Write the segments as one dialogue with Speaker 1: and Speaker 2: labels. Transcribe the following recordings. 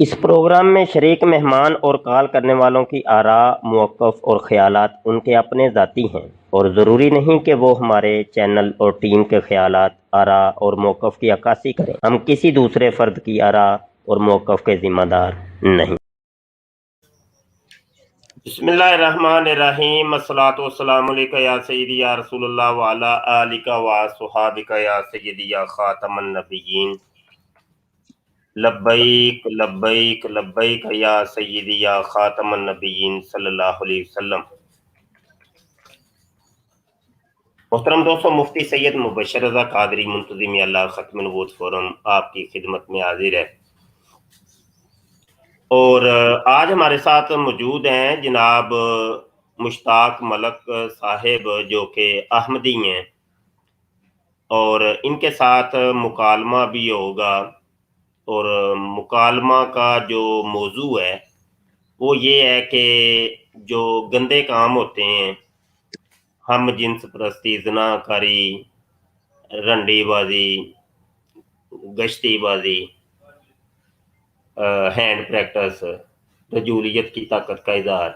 Speaker 1: اس programme میں شریک مہمان اور کال کرنے والوں کی آراء، موقف اور خیالات ان کے اپنے ذاتی ہیں اور ضروری نہیں کہ وہ ہمارے چینل اور ٹیم کے خیالات، آراء اور موقف کی عکاسی کریں۔ ہم کسی دوسرے فرد کی آراء اور موقف کے ذمہ دار نہیں۔ بسم اللہ الرحمن الرحیم، الصلاۃ والسلام علیکہ یا سیدی یا رسول اللہ وعلی آلکہ وصحابکہ یا سیدی یا خاتم النبیین، لبیک لبیک لبیک یا سیدی یا خاتم النبیین صلی اللہ علیہ وسلم۔ محترم دوستو، مفتی سید مبشر رضا قادری منتظم اللہ ختم نبوت فورم آپ کی خدمت میں حاضر ہے، اور آج ہمارے ساتھ موجود ہیں جناب مشتاق ملک صاحب، جو کہ احمدی ہیں، اور ان کے ساتھ مکالمہ بھی ہوگا۔ اور مکالمہ کا جو موضوع ہے وہ یہ ہے کہ جو گندے کام ہوتے ہیں، ہم جنس پرستی، زنا کاری، رنڈی بازی، گشتی بازی، ہینڈ پریکٹس، رجولیت کی طاقت کا اظہار،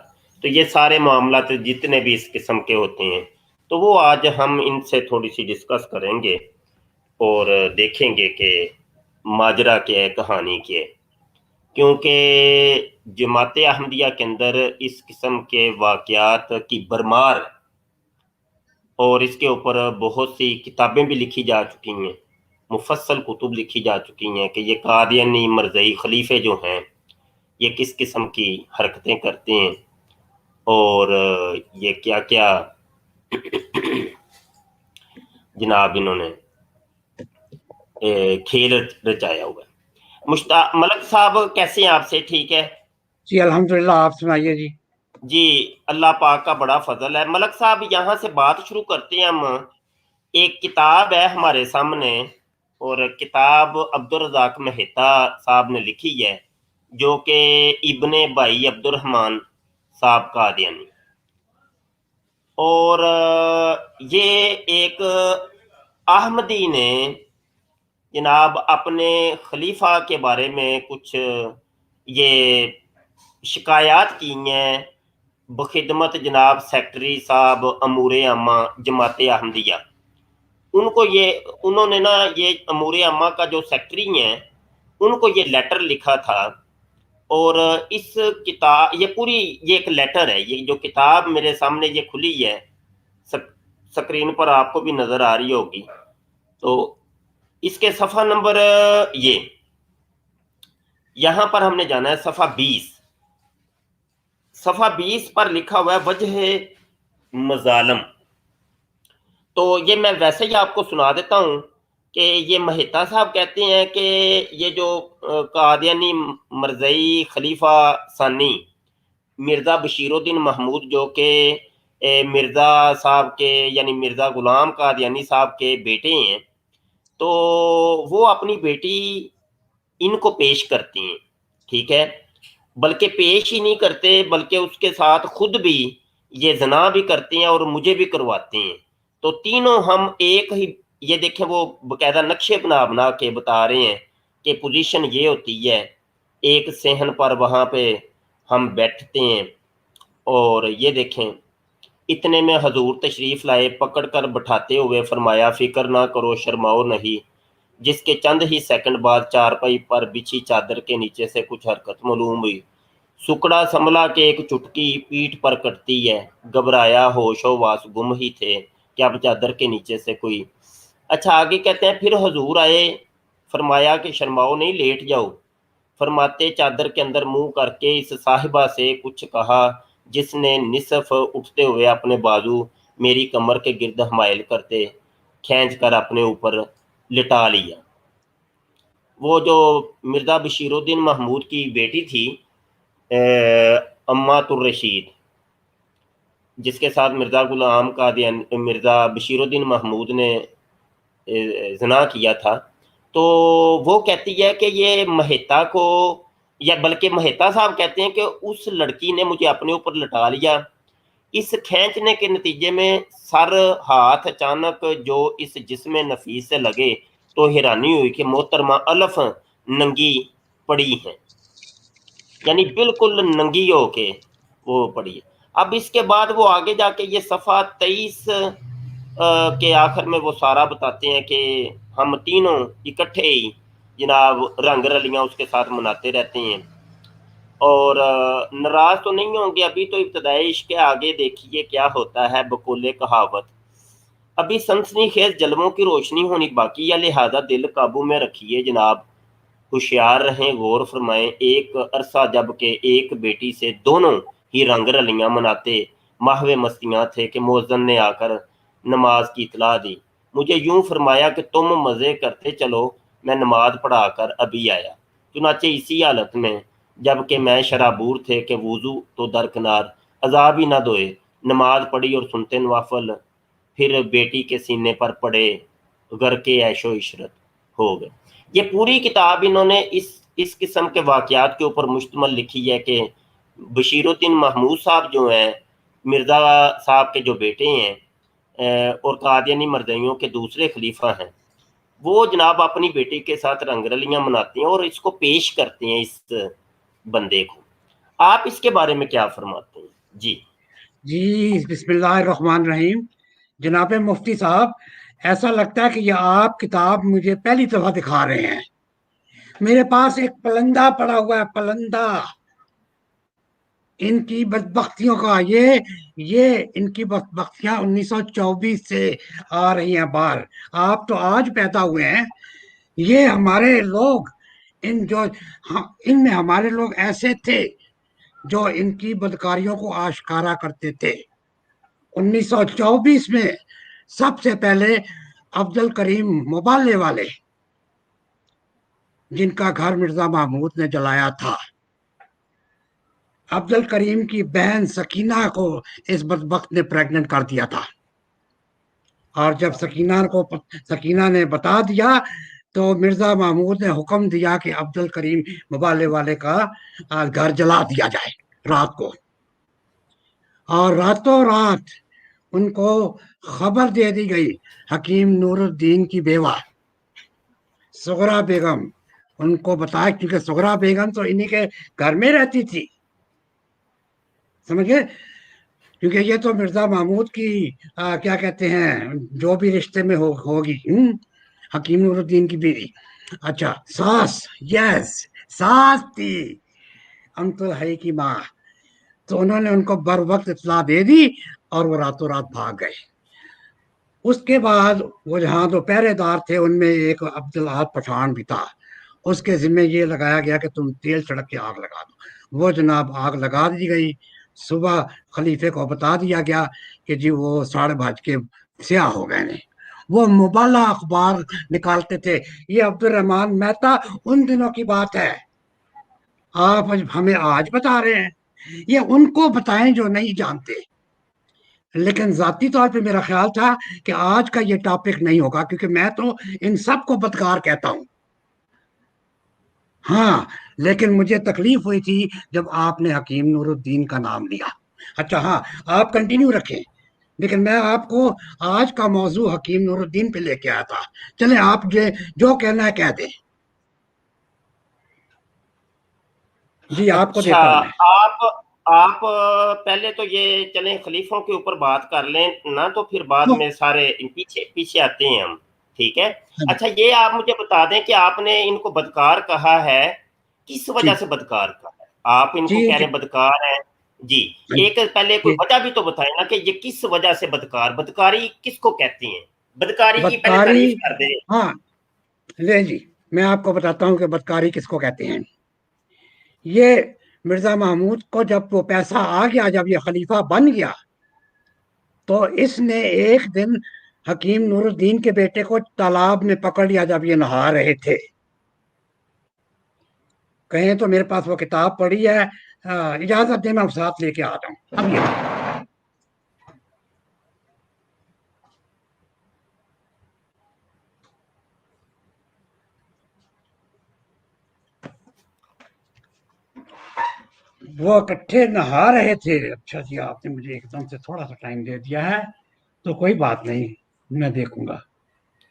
Speaker 1: تو یہ سارے معاملات جتنے بھی اس قسم کے ہوتے ہیں، تو وہ آج ہم ان سے تھوڑی سی ڈسکس کریں گے اور دیکھیں گے کہ ماجرا کیا ہے، کہانی کیا ہے، کیونکہ جماعت احمدیہ کے اندر اس قسم کے واقعات کی بھرمار، اور اس کے اوپر بہت سی کتابیں بھی لکھی جا چکی ہیں، مفصل کتب لکھی جا چکی ہیں کہ یہ قادیانی مرزئی خلیفے جو ہیں یہ کس قسم کی حرکتیں کرتے ہیں اور یہ کیا کیا جناب انہوں نے کھیل رچایا ہوا ہے۔ مشتاق ملک صاحب کیسے ہیں آپ سے؟ ٹھیک ہے
Speaker 2: جی الحمدللہ، آپ سنائیے۔
Speaker 1: جی اللہ پاک کا بڑا فضل ہے۔ ملک صاحب یہاں سے بات شروع کرتے ہیں ہم۔ ایک کتاب ہے ہمارے سامنے، اور کتاب عبدالرزاق مہتا صاحب نے لکھی ہے، جو کہ ابن بھائی عبد الرحمن صاحب قادیانی، اور یہ ایک احمدی نے جناب اپنے خلیفہ کے بارے میں کچھ یہ شکایات کی ہیں بخدمت جناب سیکٹری صاحب امور عامہ جماعت احمدیہ۔ انہوں نے نا یہ امور عامہ کا جو سیکٹری ہیں ان کو یہ لیٹر لکھا تھا، اور اس کتاب یہ پوری یہ ایک لیٹر ہے، یہ جو کتاب میرے سامنے یہ کھلی ہے، سکرین پر آپ کو بھی نظر آ رہی ہوگی، تو اس کے صفحہ نمبر یہاں پر ہم نے جانا ہے صفحہ 20۔ صفحہ 20 پر لکھا ہوا ہے وجہ مظالم۔ تو یہ میں ویسے ہی آپ کو سنا دیتا ہوں کہ یہ مہتا صاحب کہتے ہیں کہ یہ جو قادیانی مرزئی خلیفہ ثانی مرزا بشیر الدین محمود، جو کہ مرزا صاحب کے یعنی مرزا غلام قادیانی صاحب کے بیٹے ہیں، تو وہ اپنی بیٹی ان کو پیش کرتے ہیں، ٹھیک ہے، بلکہ پیش ہی نہیں کرتے بلکہ اس کے ساتھ خود بھی یہ زنا بھی کرتے ہیں اور مجھے بھی کرواتے ہیں۔ تو تینوں ہم ایک ہی، یہ دیکھیں وہ باقاعدہ نقشے بنا کے بتا رہے ہیں کہ پوزیشن یہ ہوتی ہے، ایک صحن پر وہاں پہ ہم بیٹھتے ہیں، اور یہ دیکھیں اتنے میں حضور تشریف لائے، پکڑ کر بٹھاتے ہوئے فرمایا فکر نہ کرو شرماؤ نہیں، جس کے چند ہی سیکنڈ بعد چارپائی پر بچھی چادر کے نیچے سے کچھ حرکت معلوم ہوئی، سکڑا سنبھلا کے ایک چٹکی پیٹھ پر کٹتی ہے، گھبرایا ہوش و واس گم ہی تھے کہ اب چادر کے نیچے سے کوئی۔ اچھا آگے کہتے ہیں پھر حضور آئے، فرمایا کہ شرماؤ نہیں، لیٹ جاؤ، فرماتے چادر کے اندر منہ کر کے اس صاحبہ سے کچھ کہا، جس نے نصف اٹھتے ہوئے اپنے بازو میری کمر کے گرد حمائل کرتے کھینچ کر اپنے اوپر لٹا لیا۔ وہ جو مرزا بشیر الدین محمود کی بیٹی تھی امات الرشید، جس کے ساتھ مرزا غلام قادیانی مرزا بشیر الدین محمود نے زنا کیا تھا، تو وہ کہتی ہے کہ یہ مہتا کو، یا بلکہ مہتا صاحب کہتے ہیں کہ اس لڑکی نے مجھے اپنے اوپر لٹا لیا، اس کھینچنے کے نتیجے میں سر ہاتھ اچانک جو اس جسم نفیس سے لگے تو حیرانی ہوئی کہ محترمہ الف ننگی پڑی ہیں۔ یعنی بالکل ننگی ہو کے وہ پڑھی ہے۔ اب اس کے بعد وہ آگے جا کے یہ صفحہ 23 کے آخر میں وہ سارا بتاتے ہیں کہ ہم تینوں اکٹھے ہی جناب رنگ رلیاں اس کے ساتھ مناتے رہتے ہیں، اور ناراض تو نہیں ہوں گے، ابھی تو ابتدائی عشق کے آگے دیکھیے کیا ہوتا ہے بقول کہاوت، ابھی سنسنی خیز جلووں کی روشنی ہونی باقی ہے، لہذا دل قابو میں رکھیے جناب، ہوشیار رہیں غور فرمائیں، ایک عرصہ جب کہ ایک بیٹی سے دونوں ہی رنگ رلیاں مناتے ماہوے مستیاں تھے کہ مؤذن نے آ کر نماز کی اطلاع دی، مجھے یوں فرمایا کہ تم مزے کرتے چلو، میں نماز پڑھا کر ابھی آیا، چنانچہ اسی حالت میں جب کہ میں شرابور تھے کہ وضو تو درکنار، عذاب ہی نہ دوئے، نماز پڑھی اور سنتے نوافل، پھر بیٹی کے سینے پر پڑے، گھر کے عیش و عشرت ہو گئے۔ یہ پوری کتاب انہوں نے اس قسم کے واقعات کے اوپر مشتمل لکھی ہے کہ بشیر الدین محمود صاحب جو ہیں مرزا صاحب کے جو بیٹے ہیں اور قادیانی مردیوں کے دوسرے خلیفہ ہیں، وہ جناب اپنی بیٹی کے ساتھ رنگ رلیاں مناتے ہیں اور اس کو پیش کرتے ہیں اس بندے کو۔ آپ اس کے بارے میں کیا فرماتے ہیں؟ جی
Speaker 2: جی بسم اللہ الرحمن الرحیم۔ جناب مفتی صاحب، ایسا لگتا ہے کہ یہ آپ کتاب مجھے پہلی دفعہ دکھا رہے ہیں۔ میرے پاس ایک پلندہ پڑا ہوا ہے، پلندہ ان کی بدبختیوں کا، یہ ان کی بدبختیاں 1924 سے آ رہی ہیں باہر، آپ تو آج پیدا ہوئے ہیں۔ یہ ہمارے لوگ ان میں ہمارے لوگ ایسے تھے جو ان کی بدکاریوں کو آشکارا کرتے تھے۔ 1924 میں سب سے پہلے عبد الکریم مبالے والے، جن کا گھر مرزا محمود نے جلایا تھا، عبد الکریم کی بہن سکینہ کو اس بدبخت نے پریگننٹ کر دیا تھا، اور جب سکینہ نے بتا دیا تو مرزا محمود نے حکم دیا کہ عبد الکریم مبالے والے کا گھر جلا دیا جائے رات کو، اور راتوں رات ان کو خبر دے دی گئی۔ حکیم نور الدین کی بیوہ سغرا بیگم، ان کو بتایا، کیونکہ سغرا بیگم تو انہی کے گھر میں رہتی تھی، سمجھے، کیونکہ یہ تو مرزا محمود کی کیا کہتے ہیں جو بھی رشتے میں ہوگی حکیم نور الدین کی بیوی۔ اچھا، ساس تھی امت الحی کی ماں، تو انہوں نے ان کو بر وقت اطلاع دے دی اور وہ راتوں رات بھاگ گئے۔ اس کے بعد وہ جہاں دو پہرے دار تھے ان میں ایک عبدالاحد پٹھان بھی تھا، اس کے ذمہ یہ لگایا گیا کہ تم تیل چھڑک کے آگ لگا دو، وہ جناب آگ لگا دی گئی۔ صبح خلیفے کو بتا دیا گیا کہ جی وہ ساڑھے بھاج کے سیاہ ہو گئے ہیں۔ وہ مبالہ اخبار نکالتے تھے، یہ عبد الرحمان مہتا ان دنوں کی بات ہے، آپ ہمیں آج بتا رہے ہیں، یہ ان کو بتائیں جو نہیں جانتے۔ لیکن ذاتی طور پہ میرا خیال تھا کہ آج کا یہ ٹاپک نہیں ہوگا، کیونکہ میں تو ان سب کو بدکار کہتا ہوں، ہاں، لیکن مجھے تکلیف ہوئی تھی جب آپ نے حکیم نور الدین کا نام لیا۔ اچھا ہاں، آپ کنٹینیو رکھیں، لیکن میں آپ کو آج کا موضوع حکیم نور الدین پہ لے کے آیا تھا۔ چلیں آپ جو کہنا ہے کہہ دیں۔ جی آپ کو
Speaker 1: اچھا،
Speaker 2: دیتا ہوں میں۔
Speaker 1: آپ پہلے تو یہ چلیں خلیفوں کے اوپر بات کر لیں نا، تو پھر بعد
Speaker 2: تو
Speaker 1: میں سارے پیچھے آتے ہیں ہم، ٹھیک ہے؟
Speaker 2: ہاں
Speaker 1: اچھا، یہ آپ مجھے بتا دیں کہ آپ نے ان کو بدکار کہا ہے، کس
Speaker 2: جی
Speaker 1: وجہ سے بدکار کہا ہے؟ آپ ان کو
Speaker 2: جی
Speaker 1: کہہ رہے
Speaker 2: جی
Speaker 1: ہیں بدکار ہیں، جی ایک پہلے کوئی
Speaker 2: جی،
Speaker 1: وجہ بھی تو بتائیں نا کہ یہ کس وجہ سے بدکاری کس کو کہتے ہیں؟ بدکاری کی پہلے
Speaker 2: بدکاری،
Speaker 1: تعریف کر دیں۔
Speaker 2: ہاں لے جی، میں آپ کو بتاتا ہوں کہ بدکاری کس کو کہتے ہیں۔ یہ مرزا محمود کو جب وہ پیسہ آ گیا، جب یہ خلیفہ بن گیا، تو اس نے ایک دن حکیم نور الدین کے بیٹے کو تالاب میں پکڑ لیا جب یہ نہا رہے تھے۔ کہیں تو میرے پاس وہ کتاب پڑھی ہے، اجازت دیں میں ساتھ لے کے آتا ہوں اب یہ۔ وہ اکٹھے نہا رہے تھے۔ اچھا جی، آپ نے مجھے ایک دم سے تھوڑا سا ٹائم دے دیا ہے، تو کوئی بات نہیں، میں دیکھوں گا۔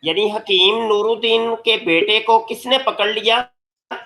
Speaker 1: یعنی حکیم نور الدین کے بیٹے کو کس نے پکڑ لیا؟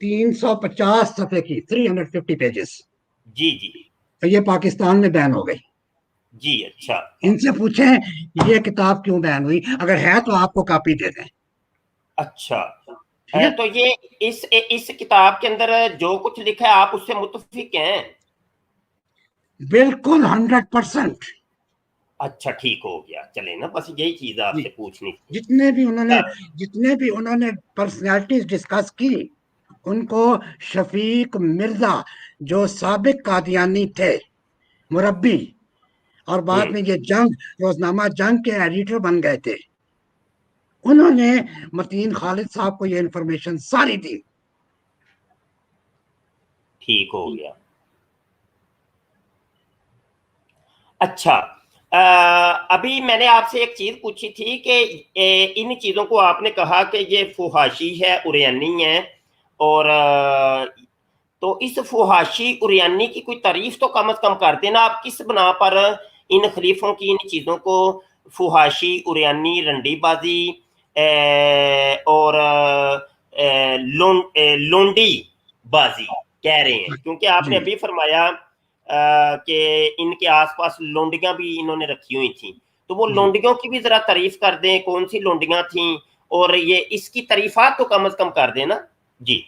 Speaker 2: 350 صفحے کی 350 پیجز.
Speaker 1: جی جی
Speaker 2: یہ پاکستان میں بین ہو گئی.
Speaker 1: جی. اچھا
Speaker 2: ان سے پوچھیں یہ کتاب کیوں بین ہوئی, اگر ہے تو آپ کو کاپی دے دیں.
Speaker 1: اچھا.
Speaker 2: ٹھیک ہے,
Speaker 1: تو یہ اس کتاب کے اندر جو کچھ لکھا ہے آپ اس سے متفق ہیں؟
Speaker 2: بالکل 100%.
Speaker 1: اچھا ٹھیک ہو گیا, چلیں نا, بس یہی چیز آپ
Speaker 2: جی,
Speaker 1: سے پوچھنی تھی.
Speaker 2: جتنے بھی انہوں نے پرسنالٹیز ڈسکس کی, ان کو شفیق مرزا جو سابق قادیانی تھے مربی اور بعد میں یہ روزنامہ جنگ کے ایڈیٹر بن گئے تھے, انہوں نے متین خالد صاحب کو یہ انفارمیشن ساری دی.
Speaker 1: ٹھیک ہو گیا. اچھا, ابھی میں نے آپ سے ایک چیز پوچھی تھی کہ ان چیزوں کو آپ نے کہا کہ یہ فحاشی ہے, اریانی ہے, اور تو اس فحاشی اریانی کی کوئی تعریف تو کم از کم کر دینا, آپ کس بنا پر ان خلیفوں کی ان چیزوں کو فحاشی, اریانی, رنڈی بازی اور لونڈی بازی کہہ رہے ہیں؟ کیونکہ آپ نے
Speaker 2: جی
Speaker 1: ابھی فرمایا کہ ان کے آس پاس لونڈیاں بھی انہوں نے رکھی ہوئی تھیں, تو وہ
Speaker 2: جی
Speaker 1: لونڈیوں کی بھی ذرا تعریف کر دیں, کون سی لونڈیاں تھیں, اور یہ اس کی تعریفات تو کم از کم کر دیں نا. جی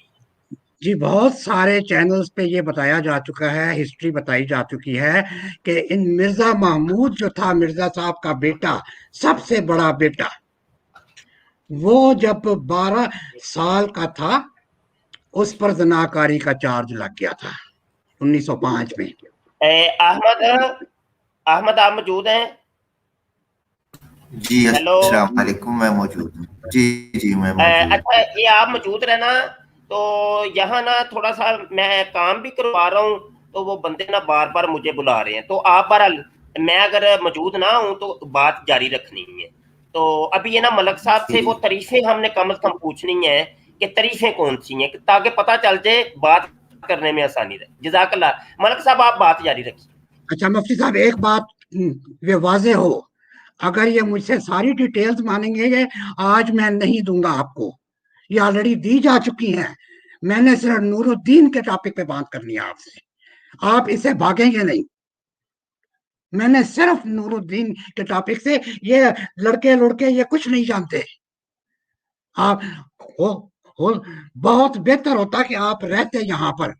Speaker 2: جی, بہت سارے چینلز پہ یہ بتایا جا چکا ہے, ہسٹری بتائی جا چکی ہے کہ ان مرزا محمود جو تھا مرزا صاحب کا بیٹا, سب سے بڑا بیٹا, وہ جب 12 سال کا تھا اس پر زناکاری کا چارج لگ گیا تھا 1905 میں.
Speaker 1: احمد آپ موجود ہیں؟
Speaker 3: جی
Speaker 1: ہیلو.
Speaker 3: السلام علیکم, میں موجود ہوں. جی جی میں موجود.
Speaker 1: اچھا, یہ آپ موجود رہنا, تو یہاں نا تھوڑا سا میں کام بھی کروا رہا ہوں, تو وہ بندے نا بار بار مجھے بلا رہے ہیں, تو آپ بہرحال میں اگر موجود نہ ہوں تو بات جاری رکھنی ہے. تو ابھی یہ نا ملک صاحب سے وہ تعریفیں ہم نے کم از کم پوچھنی ہیں کہ تعریفیں کون سی ہیں, تاکہ پتہ چل جائے, بات کرنے میں آسانی رہے. جزاک اللہ. ملک صاحب آپ بات جاری رکھیے.
Speaker 2: اچھا مفتی صاحب, ایک بات واضح ہو, اگر یہ مجھ سے ساری ڈیٹیلز مانیں گے آج میں نہیں دوں گا آپ کو, یہ آلریڈی دی جا چکی ہیں. میں نے صرف نور الدین کے ٹاپک پہ بات کرنی ہے آپ سے, آپ اسے بھاگیں گے نہیں. میں نے صرف نور الدین کے ٹاپک سے, یہ لڑکے یہ کچھ نہیں جانتے. آپ بہت بہتر ہوتا کہ آپ رہتے یہاں پر,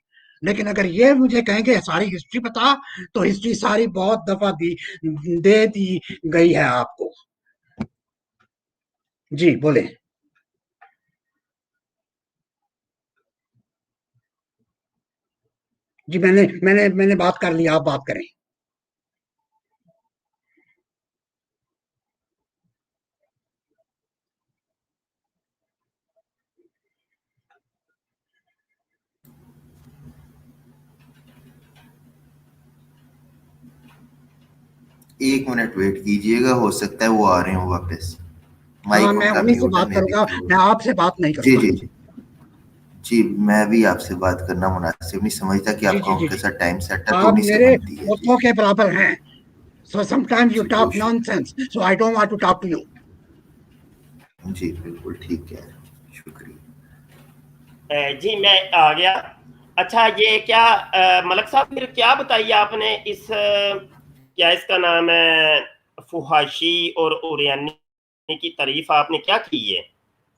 Speaker 2: لیکن اگر یہ مجھے کہیں گے ساری ہسٹری بتا, تو ہسٹری ساری بہت دفعہ دے دی گئی ہے آپ کو. جی بولیں. جی میں نے بات کر لی, آپ بات کریں.
Speaker 3: ایک منٹ ویٹ کیجئے گا, ہو سکتا ہے وہ آ رہے ہوں واپس.
Speaker 2: ہاں,
Speaker 3: مائک
Speaker 2: میں
Speaker 3: ان کا
Speaker 2: انہیں سے
Speaker 3: میوٹ ہے,
Speaker 2: بات
Speaker 3: مے
Speaker 2: کروں
Speaker 3: بی
Speaker 2: گا,
Speaker 3: کلوز.
Speaker 2: میں آپ سے بات نہیں
Speaker 3: جی
Speaker 2: کرتا.
Speaker 3: جی جی جی, میں بھی آپ سے بات کرنا مناسب نہیں سمجھتا کہ
Speaker 2: جی
Speaker 3: آپ کا
Speaker 2: جی
Speaker 3: ان
Speaker 2: جی
Speaker 3: کے
Speaker 2: جی,
Speaker 3: ساتھ ٹائم سیٹ ہے, تو
Speaker 2: آپ
Speaker 3: انہیں سے
Speaker 2: میرے
Speaker 3: بنتی ہے. جی
Speaker 2: پوتوں کے برابر ہیں, so sometimes you
Speaker 3: G
Speaker 2: talk nonsense, so I don't want to talk to you.
Speaker 3: جی بالکل ٹھیک ہے, شکریہ.
Speaker 1: جی میں آ گیا. اچھا, یہ کیا ملک صاحب پھر کیا بتائیے آپ نے اس کیا اس کا نام ہے فحاشی اور اوریانی کی تعریف آپ نے کیا کی ہے؟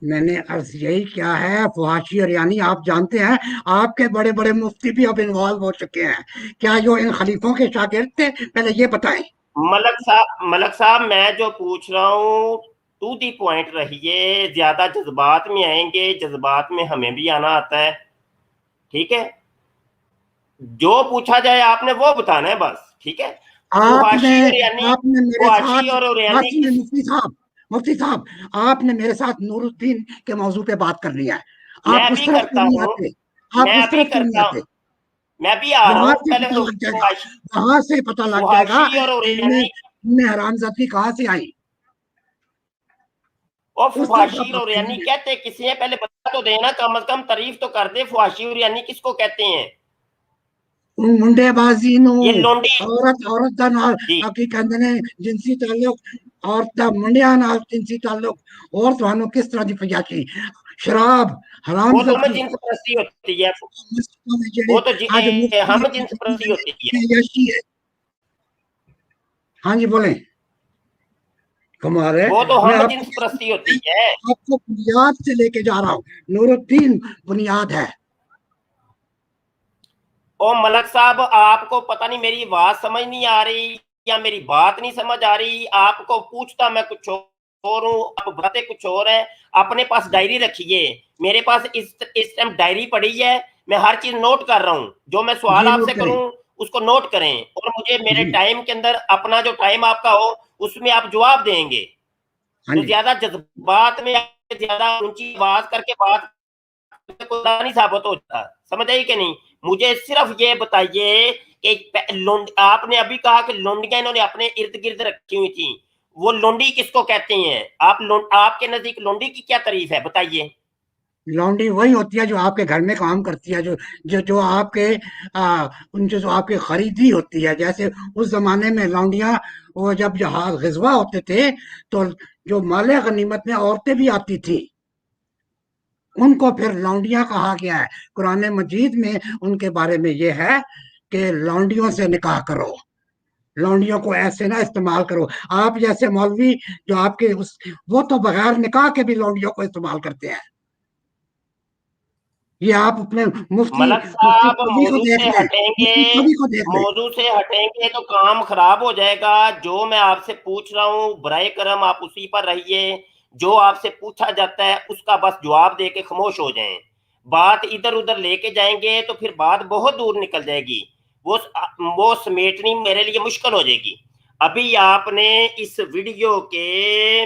Speaker 2: میں نے عرض یہی کیا ہے, فحاشی اور یعنی آپ جانتے ہیں, آپ کے بڑے بڑے مفتی بھی اب انوالو ہو چکے ہیں. کیا جو ان خلیفوں کے شاگرد تھے, پہلے یہ بتائیں.
Speaker 1: ملک صاحب میں جو پوچھ رہا ہوں ٹو دی پوائنٹ رہیے, زیادہ جذبات میں آئیں گے, جذبات میں ہمیں بھی آنا آتا ہے, ٹھیک ہے؟ جو پوچھا جائے آپ نے وہ بتانا ہے بس, ٹھیک ہے؟
Speaker 2: آپ نے میرے
Speaker 1: فحاشی
Speaker 2: ساتھ,
Speaker 1: اور اوریانی
Speaker 2: مفتی صاحب آپ نے میرے ساتھ نور الدین کے موضوع پہ بات کرنی ہے. آپ
Speaker 1: میں
Speaker 2: اس
Speaker 1: بھی
Speaker 2: طرف
Speaker 1: کرتا
Speaker 2: کیوں نہیں
Speaker 1: ہوں,
Speaker 2: آتے, آپ اس طرف کیوں نہیں آتے.
Speaker 1: میں بھی آ رہا
Speaker 2: وہاں
Speaker 1: ہوں.
Speaker 2: سے
Speaker 1: پہلے
Speaker 2: پتہ لگ جائے گا, وہاں سے پتہ لگ جائے گا
Speaker 1: فحاشی اور
Speaker 2: کہ
Speaker 1: اوریانی,
Speaker 2: ان میں حرامزادگی کہاں سے آئی.
Speaker 1: اور
Speaker 2: اس طرف
Speaker 1: فحاشی
Speaker 2: آپ
Speaker 1: اور
Speaker 2: بات کریں
Speaker 1: اوریانی
Speaker 2: گے.
Speaker 1: کہتے کسی ہیں؟ پہلے بتا تو دینا, کم از کم تعریف تو کر دے. فحاشی اور اوریانی کس کو کہتے ہیں؟
Speaker 2: منڈے بازی نو,
Speaker 1: یہ لونڈی.
Speaker 2: عورت دا نال
Speaker 1: جی
Speaker 2: کی کہندے نے جنسی تعلق, عورت دا منڈیاں نال جنسی تعلق, اور تھانوں کس طرح دی فحاشی. شراب حرام
Speaker 1: وہ تو ہم
Speaker 2: زدگی
Speaker 1: جنس پرستی ہوتی ہے،
Speaker 2: مسجدوں میں جڑے
Speaker 1: وہ تو
Speaker 2: آج مفتی
Speaker 1: ہم جنس پرستی ہوتی ہے.
Speaker 2: عیاشی ہے. ہاں جی بولیں کمارے.
Speaker 1: وہ تو
Speaker 2: میں
Speaker 1: ہم
Speaker 2: آپ
Speaker 1: جنس پرستی ہوتی ہے.
Speaker 2: کو بنیاد سے لے کے جا رہا ہوں. نور الدین بنیاد ہے.
Speaker 1: او ملک صاحب، آپ کو پتہ نہیں میری آواز سمجھ نہیں آ رہی یا میری بات نہیں سمجھ آ رہی. آپ کو پوچھتا میں کچھ اور ہوں، آپ باتیں کچھ اور ہیں. اپنے پاس ڈائری رکھیے. میرے پاس اس ٹائم ڈائری پڑی ہے، میں ہر چیز نوٹ کر رہا ہوں. جو میں سوال
Speaker 2: جی
Speaker 1: آپ
Speaker 2: نوٹ
Speaker 1: سے
Speaker 2: کریں.
Speaker 1: کروں اس کو نوٹ کریں، اور مجھے میرے
Speaker 2: جی
Speaker 1: ٹائم کے اندر اپنا جو ٹائم آپ کا ہو اس میں آپ جواب دیں گے.
Speaker 2: ہاں
Speaker 1: تو
Speaker 2: جی
Speaker 1: زیادہ جذبات میں زیادہ اونچی آواز کر کے بات نہیں ثابت ہوتا. سمجھ آئی کہ نہیں؟ مجھے صرف یہ بتائیے کہ آپ نے ابھی کہا کہ لونڈیاں انہوں نے اپنے ارد گرد رکھی ہوئی تھیں. وہ لونڈی کس کو کہتے ہیں؟ آپ کے نزدیک لونڈی کی کیا تعریف ہے بتائیے.
Speaker 2: لونڈی وہی ہوتی ہے جو آپ کے گھر میں کام کرتی ہے، جو آپ کے ان جو آپ کی خریدی ہوتی ہے. جیسے اس زمانے میں لونڈیاں وہ جب جہاز غزوہ ہوتے تھے تو جو مال غنیمت میں عورتیں بھی آتی تھیں، ان کو پھر لونڈیاں کہا گیا ہے. قرآن مجید میں ان کے بارے میں یہ ہے کہ لونڈیوں سے نکاح کرو، لونڈیوں کو ایسے نہ استعمال کرو. آپ جیسے مولوی جو آپ کے وہ تو بغیر نکاح کے بھی لونڈیوں کو استعمال کرتے ہیں. یہ آپ اپنے مفتی
Speaker 1: ملک صاحب
Speaker 2: کبھی کو
Speaker 1: موضوع
Speaker 2: دیکھ
Speaker 1: سے
Speaker 2: لیں،
Speaker 1: ہٹیں گے،
Speaker 2: مفتی کبھی کو دیکھ لیں.
Speaker 1: موضوع سے ہٹیں گے تو کام خراب ہو جائے گا. جو میں آپ سے پوچھ رہا ہوں برائے کرم آپ اسی پر رہیے. جو آپ سے پوچھا جاتا ہے اس کا بس جواب دے کے خاموش ہو جائیں. بات ادھر ادھر لے کے جائیں گے تو پھر بات بہت دور نکل جائے گی. وہ سمیٹنی میرے لیے مشکل ہو جائے گی. ابھی آپ نے اس ویڈیو کے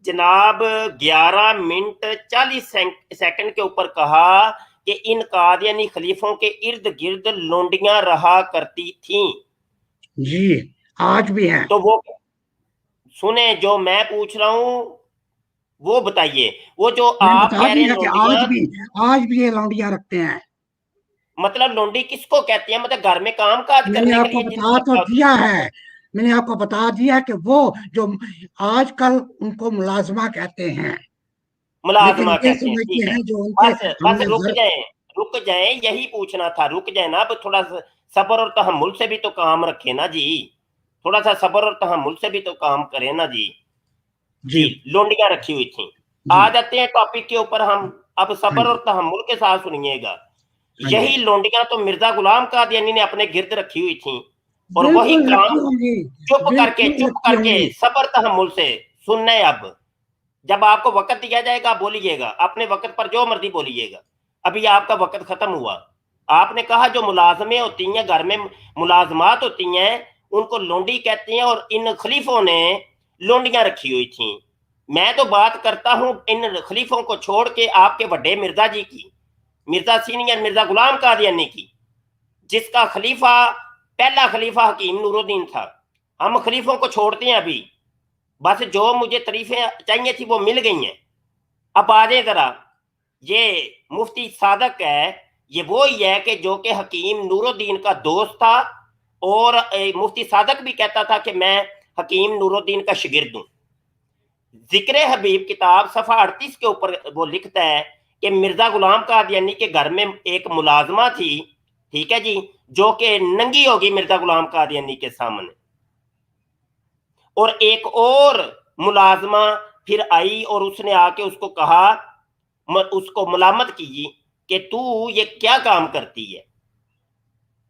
Speaker 1: جناب 11 منٹ 40 سیکنڈ کے اوپر کہا کہ ان قادیانی خلیفوں کے ارد گرد لونڈیاں رہا کرتی تھیں.
Speaker 2: جی آج بھی ہیں.
Speaker 1: تو وہ سنیں، جو میں پوچھ رہا ہوں وہ بتائیے. وہ جو
Speaker 2: میں
Speaker 1: آپ
Speaker 2: بتا
Speaker 1: کہہ رہے ہیں
Speaker 2: دیا کہ
Speaker 1: لونڈیاں،
Speaker 2: آج بھی یہ لونڈیاں رکھتے ہیں.
Speaker 1: مطلب لونڈی کس کو کہتے ہیں؟ مطلب گھر میں کام کاج
Speaker 2: میں نے
Speaker 1: کرنے کے
Speaker 2: آپ کو
Speaker 1: لیے جن
Speaker 2: بتا تو دیا ہے، میں نے آپ کو بتا دیا کہ وہ جو آج کل ان کو ملازمہ کہتے ہیں، لیکن
Speaker 1: ملازمہ
Speaker 2: یہ
Speaker 1: کہتے ہیں.
Speaker 2: سمجھتے
Speaker 1: ٹھیک ہے،
Speaker 2: ہیں جو ان کے ہم
Speaker 1: بس
Speaker 2: نے
Speaker 1: رک جائیں یہی پوچھنا تھا. رک جائیں نا، اب تھوڑا صبر اور تحمل سے بھی تو کام رکھے نا جی. تھوڑا سا صبر اور تحمل سے بھی تو کام کریں نا جی.
Speaker 2: جی
Speaker 1: لونڈیاں رکھی ہوئی تھیں.
Speaker 2: جی
Speaker 1: آ جاتے ہیں ٹاپک کے اوپر ہم. اب
Speaker 2: ہاں
Speaker 1: صبر
Speaker 2: جی
Speaker 1: اور تحمل کے ساتھ سنیے گا.
Speaker 2: ہاں جی
Speaker 1: یہی لونڈیاں تو مرزا غلام قادیانی نے اپنے گرد رکھی ہوئی تھیں، اور وہی
Speaker 2: بالکل
Speaker 1: کام
Speaker 2: رکھی ہوں گی،
Speaker 1: چپ
Speaker 2: بالکل رکھی
Speaker 1: کر
Speaker 2: ہوں
Speaker 1: کے
Speaker 2: گی.
Speaker 1: صبر تحمل سے سننا ہے. اب جب آپ کو وقت دیا جائے گا بولیے گا، اپنے وقت پر جو مرضی بولیے گا. ابھی آپ کا وقت ختم ہوا. آپ نے کہا جو ملازمیں ہوتی ہیں، گھر میں ملازمات ہوتی ہیں، ان کو لونڈی کہتے ہیں، اور ان خلیفوں نے لونڈیاں رکھی ہوئی تھیں. میں تو بات کرتا ہوں ان خلیفوں کو چھوڑ کے آپ کے بڑے مرزا جی کی، مرزا سینئر مرزا غلام قادیانی کی، جس کا خلیفہ پہلا خلیفہ حکیم نور الدین تھا. ہم خلیفوں کو چھوڑتے ہیں ابھی، بس جو مجھے تعریفیں چاہیے تھی وہ مل گئی ہیں. اب آ جائیں ذرا. یہ مفتی صادق ہے، یہ وہی ہے کہ جو کہ حکیم نور الدین کا دوست تھا، اور مفتی صادق بھی کہتا تھا کہ میں حکیم نور الدین کا شاگرد ہوں. ذکر حبیب کتاب صفحہ 38 کے اوپر وہ لکھتا ہے کہ مرزا غلام قادیانی کے گھر میں ایک ملازمہ تھی، ٹھیک ہے جی، جو کہ ننگی ہوگی مرزا غلام قادیانی کے سامنے. اور ایک اور ملازمہ پھر آئی اور اس نے آ کے اس کو کہا، اس کو ملامت کی کہ تو یہ کیا کام کرتی ہے.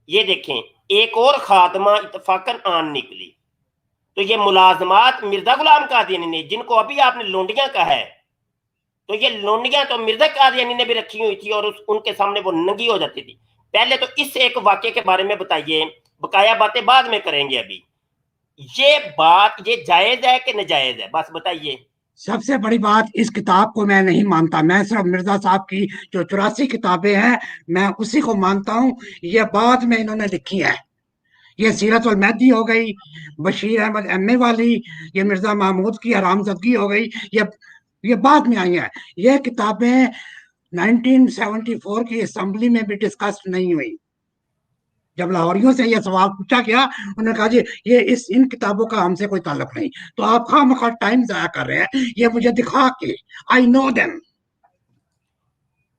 Speaker 1: یہ دیکھیں، ایک اور خادمہ اتفاقاً آن نکلی. تو یہ ملازمات مرزا غلام قادیانی نے، جن کو ابھی آپ نے لونڈیاں کہا ہے، تو یہ لونڈیاں تو مرزا قادیانی نے بھی رکھی ہوئی تھی، اور ان کے سامنے وہ ننگی ہو جاتی تھی. پہلے تو اس ایک واقعے کے بارے میں بتائیے، بقایا باتیں بعد میں کریں گے. ابھی یہ بات یہ جائز ہے کہ ناجائز ہے، بس بتائیے.
Speaker 2: سب سے بڑی بات، اس کتاب کو میں نہیں مانتا. میں صرف مرزا صاحب کی جو 84 کتابیں ہیں میں اسی کو مانتا ہوں. یہ بعد میں انہوں نے لکھی ہے. یہ سیرت المہدی ہو گئی، بشیر احمد ایم اے والی، یہ مرزا محمود کی حرام زدگی ہو گئی، یہ بعد میں آئی ہیں. یہ کتابیں 1974 کی اسمبلی میں بھی ڈسکس نہیں ہوئی. جب لاہوریوں سے یہ سوال پوچھا گیا، انہوں نے کہا جی یہ ان کتابوں کا ہم سے کوئی تعلق نہیں. تو آپ خواہ مخواہ ٹائم ضائع کر رہے ہیں. یہ مجھے دکھا کے، I know them.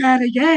Speaker 2: ਪੈ ਰਹੀ ਹੈ,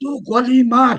Speaker 2: ਤੂੰ ਗੋਲੀ ਮਾਰ।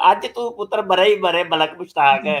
Speaker 1: ਅੱਜ ਤੂੰ ਪੁੱਤਰ ਬਰੇ ਹੀ ਬਰੇ ਬਲਕ ਮੁਸ਼ਤਾਕ ਹੈ,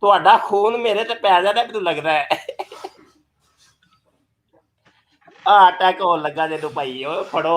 Speaker 1: ਤੁਹਾਡਾ ਖੂਨ ਮੇਰੇ ਤੇ ਪੈ ਜਾਣਾ, ਮੈਨੂੰ ਲੱਗਦਾ ਹੈ। ਹਾਰਟ ਅਟੈਕ ਹੋਣ ਲੱਗਾ ਜਦੋਂ ਭਾਈ, ਉਹ ਫੜੋ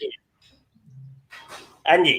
Speaker 1: ਜੀ। ਹਾਂਜੀ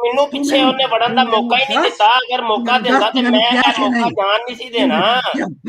Speaker 1: ਮੈਨੂੰ ਪਿੱਛੇ ਉਹਨੇ ਵੜਨ ਦਾ ਮੌਕਾ ਹੀ ਨਹੀਂ ਦਿੱਤਾ, ਅਗਰ ਮੌਕਾ ਦਿੰਦਾ ਤੇ ਮੈਂ ਇਹ ਮੌਕਾ ਜਾਣ ਨਹੀਂ ਸੀ ਦੇਣਾ।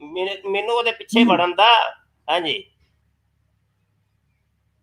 Speaker 1: ਮੈਨੂੰ ਉਹਦੇ ਪਿੱਛੇ ਵੜਨ ਦਾ। ਹਾਂਜੀ,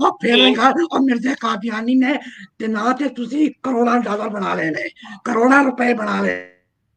Speaker 2: ਉਹ ਫਿਰ ਉਹੀ ਗੱਲ, ਉਹ ਮਿਰਜ਼ੇ ਕਾਦੀਆਨੀ ਨੇ ਤੇ ਨਾ ਤੇ ਤੁਸੀਂ ਕਰੋੜਾਂ ਡਾਲਰ ਬਣਾ ਲਏ ਨੇ, ਕਰੋੜਾਂ ਰੁਪਏ ਬਣਾ ਲਏ।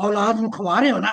Speaker 2: ਔਲਾਦ ਨੂੰ ਖਵਾ ਰਹੇ ਹੋ ਨਾ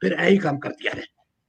Speaker 2: ਫਿਰ ਇਹੀ ਕੰਮ ਕਰਦੀਆਂ ਨੇ,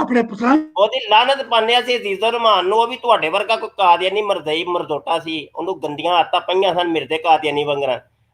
Speaker 2: ਆਪਣੇ ਪੁੱਤਰਾਂ
Speaker 1: ਉਹਦੀ ਲਾਨਤ ਪਾਉਂਦੇ ਸੀ ਅਜ਼ੀਜ਼ੁਰ ਰਹਿਮਾਨ ਨੂੰ। ਉਹ ਵੀ ਤੁਹਾਡੇ ਵਰਗਾ ਕੋਈ ਕਾਦੀਆਨੀ ਮਰਦਈ ਮਰਦੋਟਾ ਸੀ, ਉਹਨੂੰ ਗੰਦੀਆਂ ਆਦਤਾਂ ਪਈਆਂ ਸਨ ਮਿਰਜ਼ੇ ਕਾਦੀਆਨੀ ਵੰਗਰਾ।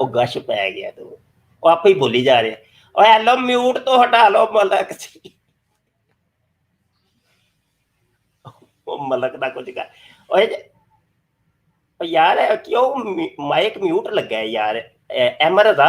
Speaker 1: ਉਹ ਗਸ਼ ਪੈ ਗਿਆ ਤੂੰ, ਉਹ ਆਪੇ ਹੀ ਬੋਲੀ ਜਾ ਰਿਹਾ। ਓਏ ਹੈਲੋ ਮਿਊਟ ਤੋਂ ਹਟਾ ਲਓ ਮਲਕ ਜੀ, ਉਹ ਮਲਕ ਦਾ ਕੁਝ ਕਰ। ਓਏ ਯਾਰ ਕਿਉਂ ਮਾਈਕ ਮਿਊਟ ਲੱਗਾ ਯਾਰ? ਅਹਿਮਦ ਦਾ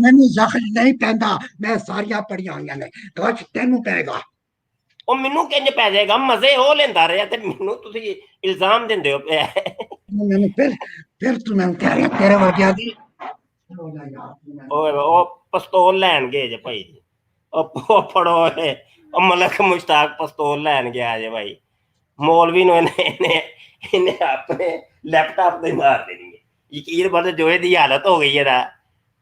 Speaker 2: ਮੈਨੂੰ ਜ਼ਖ ਨਹੀਂ ਪੈਂਦਾ, ਮੈਂ ਸਾਰੀਆਂ ਪੜੀਆਂ ਹੋਈਆਂ ਨੇ। ਗਸ਼ ਤੈਨੂੰ ਪੈਗਾ।
Speaker 1: ਉਹ ਮੈਨੂੰ ਕਿੰਜ ਪੈ ਜਾਏਗਾ? ਮਜ਼ੇ ਹੋ ਲੈਂਦਾ ਰਿਹਾ ਤੇ ਮੈਨੂੰ ਤੁਸੀਂ ਇਲਜ਼ਾਮ ਦਿੰਦੇ ਹੋ ਪਿਆ।
Speaker 2: ਮੈਨੂੰ ਫਿਰ ਤੂੰ ਮੈਨੂੰ ਕਹਿ ਰਿਹਾ ਤੇਰੇ ਵਰਗਿਆਂ ਦੀ।
Speaker 1: ਉਹ ਪਿਸਤੌਲ ਲੈਣ ਗਏ ਜੇ ਭਾਈ ਜੀ, ਉਹ ਫੜੋ ਉਹ ਮਲਕ ਮੁਸ਼ਤਾਕ ਪਿਸਤੌਲ ਲੈਣ ਗਿਆ ਜੇ ਭਾਈ। ਮੌਲਵੀ ਨੂੰ ਇਹਨੇ ਆਪਣੇ ਲੈਪਟਾਪ ਤੇ ਮਾਰ ਦੇਣੀ ਹੈ। ਯਕੀਨ ਮੰਨ ਜੋ ਇਹਦੀ ਹਾਲਤ ਹੋ ਗਈ ਹੈ ਨਾ,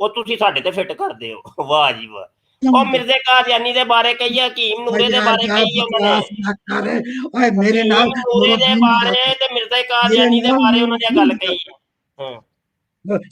Speaker 1: ਉਹ ਤੁਸੀਂ ਸਾਡੇ ਤੇ ਫਿੱਟ ਕਰਦੇ ਹੋ, ਵਾਹ ਜੀ ਵਾਹ। ਉਹ ਮਿਰਜ਼ੇ ਕਾਦੀਆਨੀ ਦੇ ਬਾਰੇ ਕਹੀਏ, ਹਕੀਮ ਨੂਰੇ ਦੇ ਬਾਰੇ ਕਹੀਏ, ਉਹਨਾਂ ਨੇ
Speaker 2: ਓਏ ਮੇਰੇ ਨਾਲ
Speaker 1: ਨੂਰੇ ਦੇ ਬਾਰੇ ਤੇ ਮਿਰਜ਼ੇ ਕਾਦੀਆਨੀ ਦੇ ਬਾਰੇ ਉਹਨਾਂ ਨੇ ਗੱਲ ਕਹੀ ਹੈ।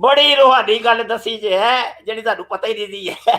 Speaker 1: ਬੜੀ ਰੂਹਾਨੀ ਗੱਲ ਦੱਸੀ ਜੇ ਹੈ ਜਿਹੜੀ ਸਾਨੂੰ ਪਤਾ ਹੀ ਨਹੀਂ ਸੀ ਹੈ,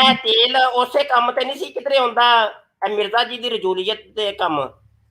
Speaker 1: ਇਹ ਤੇਲ ਉਸੇ ਕੰਮ ਤੇ ਨਹੀਂ ਸੀ ਕਿਧਰੇ ਹੁੰਦਾ, ਇਹ ਮਿਰਜ਼ਾ ਜੀ ਦੀ ਰਜੂਲੀਅਤ ਦੇ ਕੰਮ,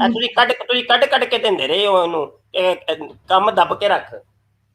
Speaker 1: ਇਹ ਤੁਸੀਂ ਕੱਢ ਕੇ ਦਿੰਦੇ ਰਹੇ ਹੋ ਇਹਨੂੰ, ਇਹ ਕੰਮ ਦੱਬ ਕੇ ਰੱਖ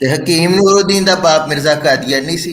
Speaker 3: ਤੇ ਹਕੀਮ ਨੂਰਉਦੀਨ ਦਾ ਬਾਪ ਮਿਰਜ਼ਾ ਕਾਦੀਆਨੀ ਸੀ।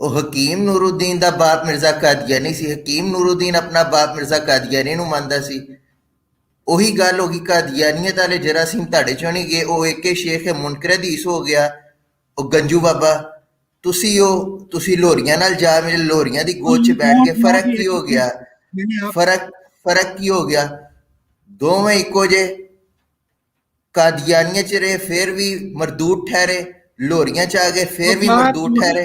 Speaker 3: ਉਹ ਹਕੀਮ ਨੂਰਉਦੀਨ ਦਾ ਬਾਪ ਮਿਰਜ਼ਾ ਕਾਦੀਆਨੀ ਸੀ। ਹਕੀਮ ਨੂਰਉਦੀਨ ਆਪਣਾ ਬਾਪ ਮਿਰਜ਼ਾ ਕਾਦੀਆਨੀ ਨੂੰ ਮੰਨਦਾ ਸੀ। ਉਹੀ ਗੱਲ ਹੋ ਗਈ, ਕਾਦੀਆਨੀਅਤ ਵਾਲੇ ਜਰਾਸੀਮ ਤੁਹਾਡੇ ਚੋਂ ਨਹੀਂ ਗਏ, ਉਹ ਇੱਕ ਸ਼ੇਖ ਮੁਨਕਰ ਹਦੀਸ ਹੋ ਗਿਆ, ਉਹ ਗੰਜੂ ਬਾਬਾ। ਤੁਸੀਂ ਲੋਰੀਆਂ ਨਾਲ ਜਾ ਮਿਲੇ, ਲੋਰੀਆਂ ਦੀ ਗੋਦ 'ਚ ਬੈਠ ਕੇ ਫਰਕ ਕੀ ਹੋ ਗਿਆ? ਫਰਕ ਕੀ ਹੋ ਗਿਆ? ਦੋਵੇਂ ਇੱਕੋ ਜੇ। ਕਾਦੀਆਨੀਆਂ 'ਚ ਰਹੇ ਫਿਰ ਵੀ ਮਰਦੂਦ ਠਹਿਰੇ, ਲੋਰੀਆਂ 'ਚ ਆ ਗਏ ਫਿਰ ਵੀ ਮਰਦੂਦ ਠਹਿਰੇ।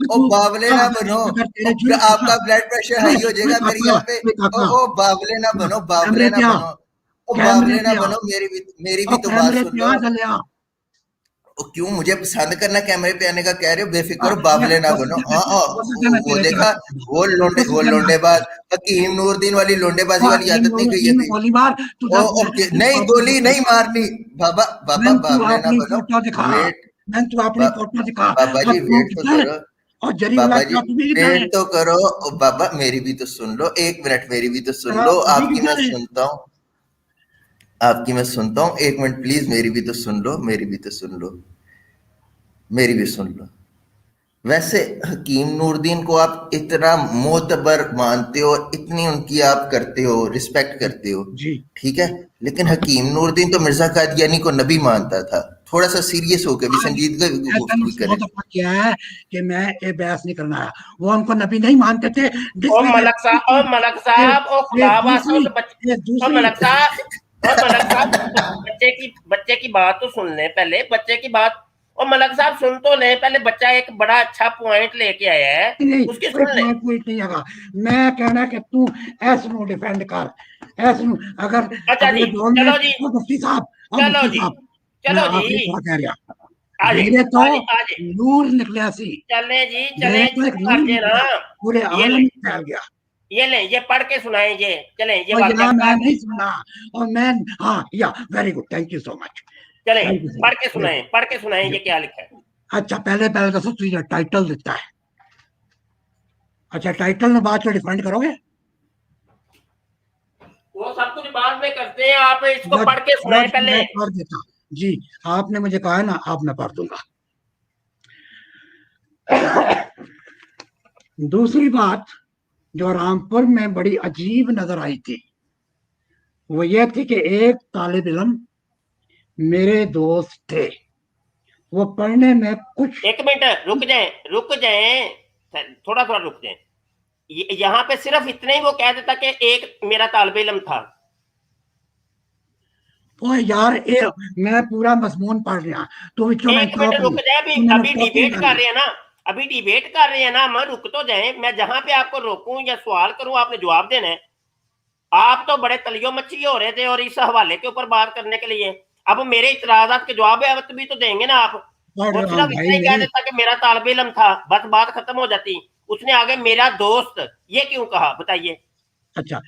Speaker 3: او باولے نہ بنو, آپ کا بلڈ پریشر ہائی ہو جائے گا میری یہاں پہ. او باولے نہ بنو, باولے نہ بنو, او باولے نہ بنو, میری بھی تو بات سن لو. کیوں مجھے پسند کرنا کیمرے پہ آنے کا کہہ رہے ہو, بے فکر ہو, باولے نہ بنو. ہاں وہ دیکھا, وہ لونڈے باز, حکیم نور الدین والی لونڈے بازی والی عادت نہیں گئی ابھی. نہیں گولی نہیں مارنی بابا, بابا باولے نہ بنو. ویٹ بابا جی, ویٹ تو کرو بابا جی, ویٹ تو کرو. بابا میری بھی تو سن لو, ایک منٹ میری بھی تو سن لو. آپ کی میں سنتا ہوں, آپ کی میں سنتا ہوں, ایک منٹ پلیز میری بھی تو سن لو, میری بھی تو سن لو, میری بھی سن لو. ویسے حکیم نور الدین کو آپ اتنا معتبر مانتے ہو, اتنی ان کی آپ کرتے ہو, رسپیکٹ کرتے ہو, ٹھیک ہے, لیکن حکیم نور الدین تو مرزا قادیانی کو نبی مانتا تھا. تھوڑا سا سیریس ہو کے بھی سنجیدگی گفتگو کریں.
Speaker 2: کیا ہے کہ میں یہ بحث نہیں کرنا ہے, وہ ان کو نبی نہیں مانتے تھے.
Speaker 1: او ملک صاحب, او ملک صاحب, او خدا واسطہ, او ملک صاحب, او ملک صاحب, بچے کی بات تو سن لیں پہلے, بچے کی بات. اور ملک صاحب سن تو لیں پہلے, بچہ ایک بڑا اچھا پوائنٹ لے کے آیا ہے, اس کی سن لیں.
Speaker 2: نہیں آگا میں کہنا کہ تو ایسے نو ڈیفینڈ کر, ایسے نو اگر
Speaker 1: اچھا جی, چلو جی,
Speaker 2: مفتی صاحب,
Speaker 1: چلو جی, چلو جی,
Speaker 2: کہہ رہا میرے تو نور نکلیا سی,
Speaker 1: چلیں جی, چلیں جی,
Speaker 2: پورے عالم میں پھیل گیا.
Speaker 1: یہ لیں, یہ پڑھ کے سنائیں, یہ چلیں, یہ
Speaker 2: میں نہیں سنا, اور میں ہاں یا very good, thank you so much.
Speaker 1: چلیں پڑھ کے سنائیں, پڑھ کے سنائیں, یہ کیا لکھا ہے.
Speaker 2: اچھا پہلے دسو تجھے ٹائٹل دیتا ہے. اچھا ٹائٹل میں بات کو ڈیفینڈ کرو گے,
Speaker 1: وہ سب کچھ بعد میں کرتے ہیں, آپ اس کو پڑھ کے سنائیں پہلے.
Speaker 2: پڑھ دیتا جی, آپ نے مجھے کہا ہے نا, آپ میں پڑھ دوں گا. دوسری بات جو رامپور میں بڑی عجیب نظر آئی تھی وہ یہ تھی کہ ایک طالب علم میرے دوست تھے, وہ پڑھنے میں کچھ.
Speaker 1: ایک منٹ رک جائیں, تھوڑا رک جائیں. یہاں پہ صرف اتنا ہی وہ کہہ دیتا کہ ایک میرا طالب علم تھا.
Speaker 2: یار میں پورا مضمون پڑھ رہا تو
Speaker 1: ایک منٹ رک جائیں, ابھی ڈیبیٹ کر رہے ہیں نا, ابھی ڈیبیٹ کر رہے ہیں نا, میں رک تو جائیں. میں جہاں پہ آپ کو روکوں یا سوال کروں آپ نے جواب دینا ہے. آپ تو بڑے تلیوں مچھی ہو رہے تھے اور اس حوالے کے اوپر بات کرنے کے لیے, اب میرے اعتراضات کے جواب بھی تو دیں گے نا آپ. اور صرف اتنا ہی کہہ دیتا کہ میرا طالب علم تھا, بس بات ختم ہو جاتی. اس نے آگے میرا دوست یہ کیوں کہا, بتائیے.
Speaker 2: اچھا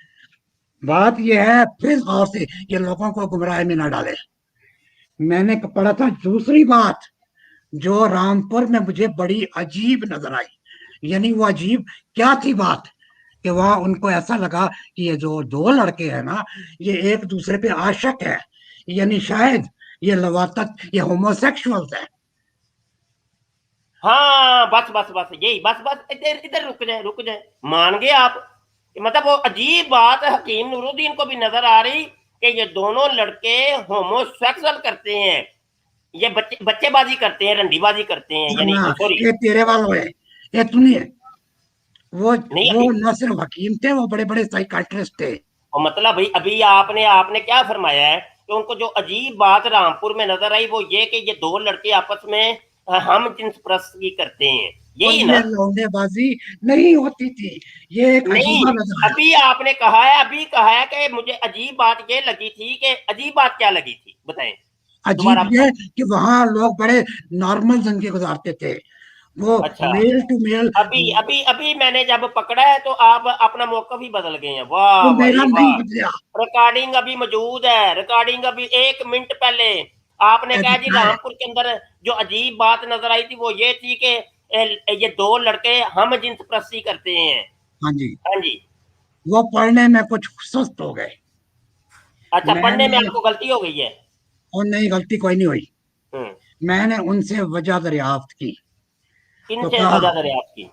Speaker 2: بات یہ ہے, پھر غور سے یہ لوگوں کو گمراہ میں نہ ڈالے. میں نے پڑھا تھا دوسری بات جو رامپور میں مجھے بڑی عجیب نظر آئی, یعنی وہ عجیب کیا تھی بات کہ وہاں ان کو ایسا لگا کہ یہ جو دو لڑکے ہیں نا یہ ایک دوسرے پہ عاشق ہے, یعنی شاید یہ لواطت, یہ ہومو سیکشولز ہے.
Speaker 1: ہاں بس یہی بس ادھر رک جائیں, مان گئے آپ. مطلب وہ عجیب بات حکیم نور الدین کو بھی نظر آ رہی کہ یہ دونوں لڑکے ہومو سیکسل کرتے ہیں, یہ بچے بازی کرتے ہیں, رنڈی بازی کرتے ہیں. یعنی
Speaker 2: یہ تیرے والوں ہے, یہ تو نہیں ہے. وہ نہ صرف حکیم تھے, وہ بڑے بڑے سائیکاٹرسٹ تھے.
Speaker 1: مطلب ابھی آپ نے کیا فرمایا ہے کہ ان کو جو عجیب بات رامپور میں نظر آئی وہ یہ کہ یہ دو لڑکے آپس میں ہم جنس پرستی کرتے ہیں, یہی نا.
Speaker 2: لونڈے بازی نہیں ہوتی تھی, یہ ایک عجیب نظر آیا.
Speaker 1: ابھی آپ نے کہا ہے کہ مجھے عجیب بات یہ لگی تھی, کہ عجیب بات کیا لگی تھی بتائیں.
Speaker 2: عجیب یہ کہ وہاں لوگ بڑے نارمل زندگی گزارتے تھے, وہ میل ٹو میل.
Speaker 1: ابھی میں نے جب پکڑا ہے تو آپ اپنا موقف ہی بدل گئے ہیں. واہ ریکارڈنگ ابھی موجود ہے, ریکارڈنگ ابھی 1 منٹ پہلے آپ نے کہا جی رامپور کے اندر جو عجیب بات نظر آئی تھی وہ یہ تھی کہ یہ دو لڑکے ہم جنس پرستی کرتے ہیں.
Speaker 2: ہاں جی, وہ پڑھنے میں کچھ سست ہو گئے.
Speaker 1: اچھا پڑھنے میں آپ کو غلطی ہو گئی ہے.
Speaker 2: اور نہیں, غلطی کوئی نہیں ہوئی. میں نے ان سے وجہ دریافت کی.
Speaker 1: ان سے وجہ دریافت کی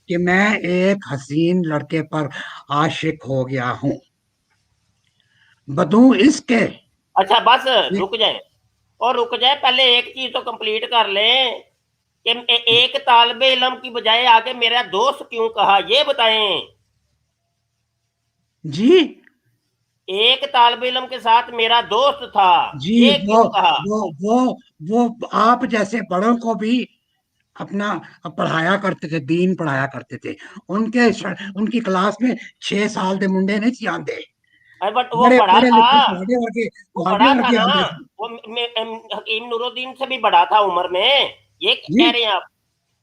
Speaker 2: کہ میں ایک حسین لڑکے پر عاشق ہو گیا ہوں, بدوں اس کے.
Speaker 1: اچھا بس رک جائیں پہلے ایک چیز تو کمپلیٹ کر لیں کہ ایک طالب علم کی بجائے آگے میرا دوست کیوں کہا, یہ بتائیں.
Speaker 2: جی
Speaker 1: ایک طالب علم کے ساتھ میرا دوست تھا,
Speaker 2: جی
Speaker 1: یہ کیوں کہا.
Speaker 2: وہ آپ جیسے بڑوں کو بھی اپنا پڑھایا کرتے تھے, دین پڑھایا کرتے تھے. ان کی کلاس میں 6 سال دے منڈے نہیں سی آندے,
Speaker 1: بٹ وہ
Speaker 2: بڑے
Speaker 1: بڑا
Speaker 2: پڑھے
Speaker 1: تھا,
Speaker 2: لکھے
Speaker 1: وہ
Speaker 2: وہابی
Speaker 1: بڑا تھا
Speaker 2: ورگے
Speaker 1: نا,
Speaker 2: آندے سی.
Speaker 1: وہ حکیم نور الدین سے بھی بڑا تھا عمر میں, یہ
Speaker 2: جی
Speaker 1: کہہ رہے ہیں آپ؟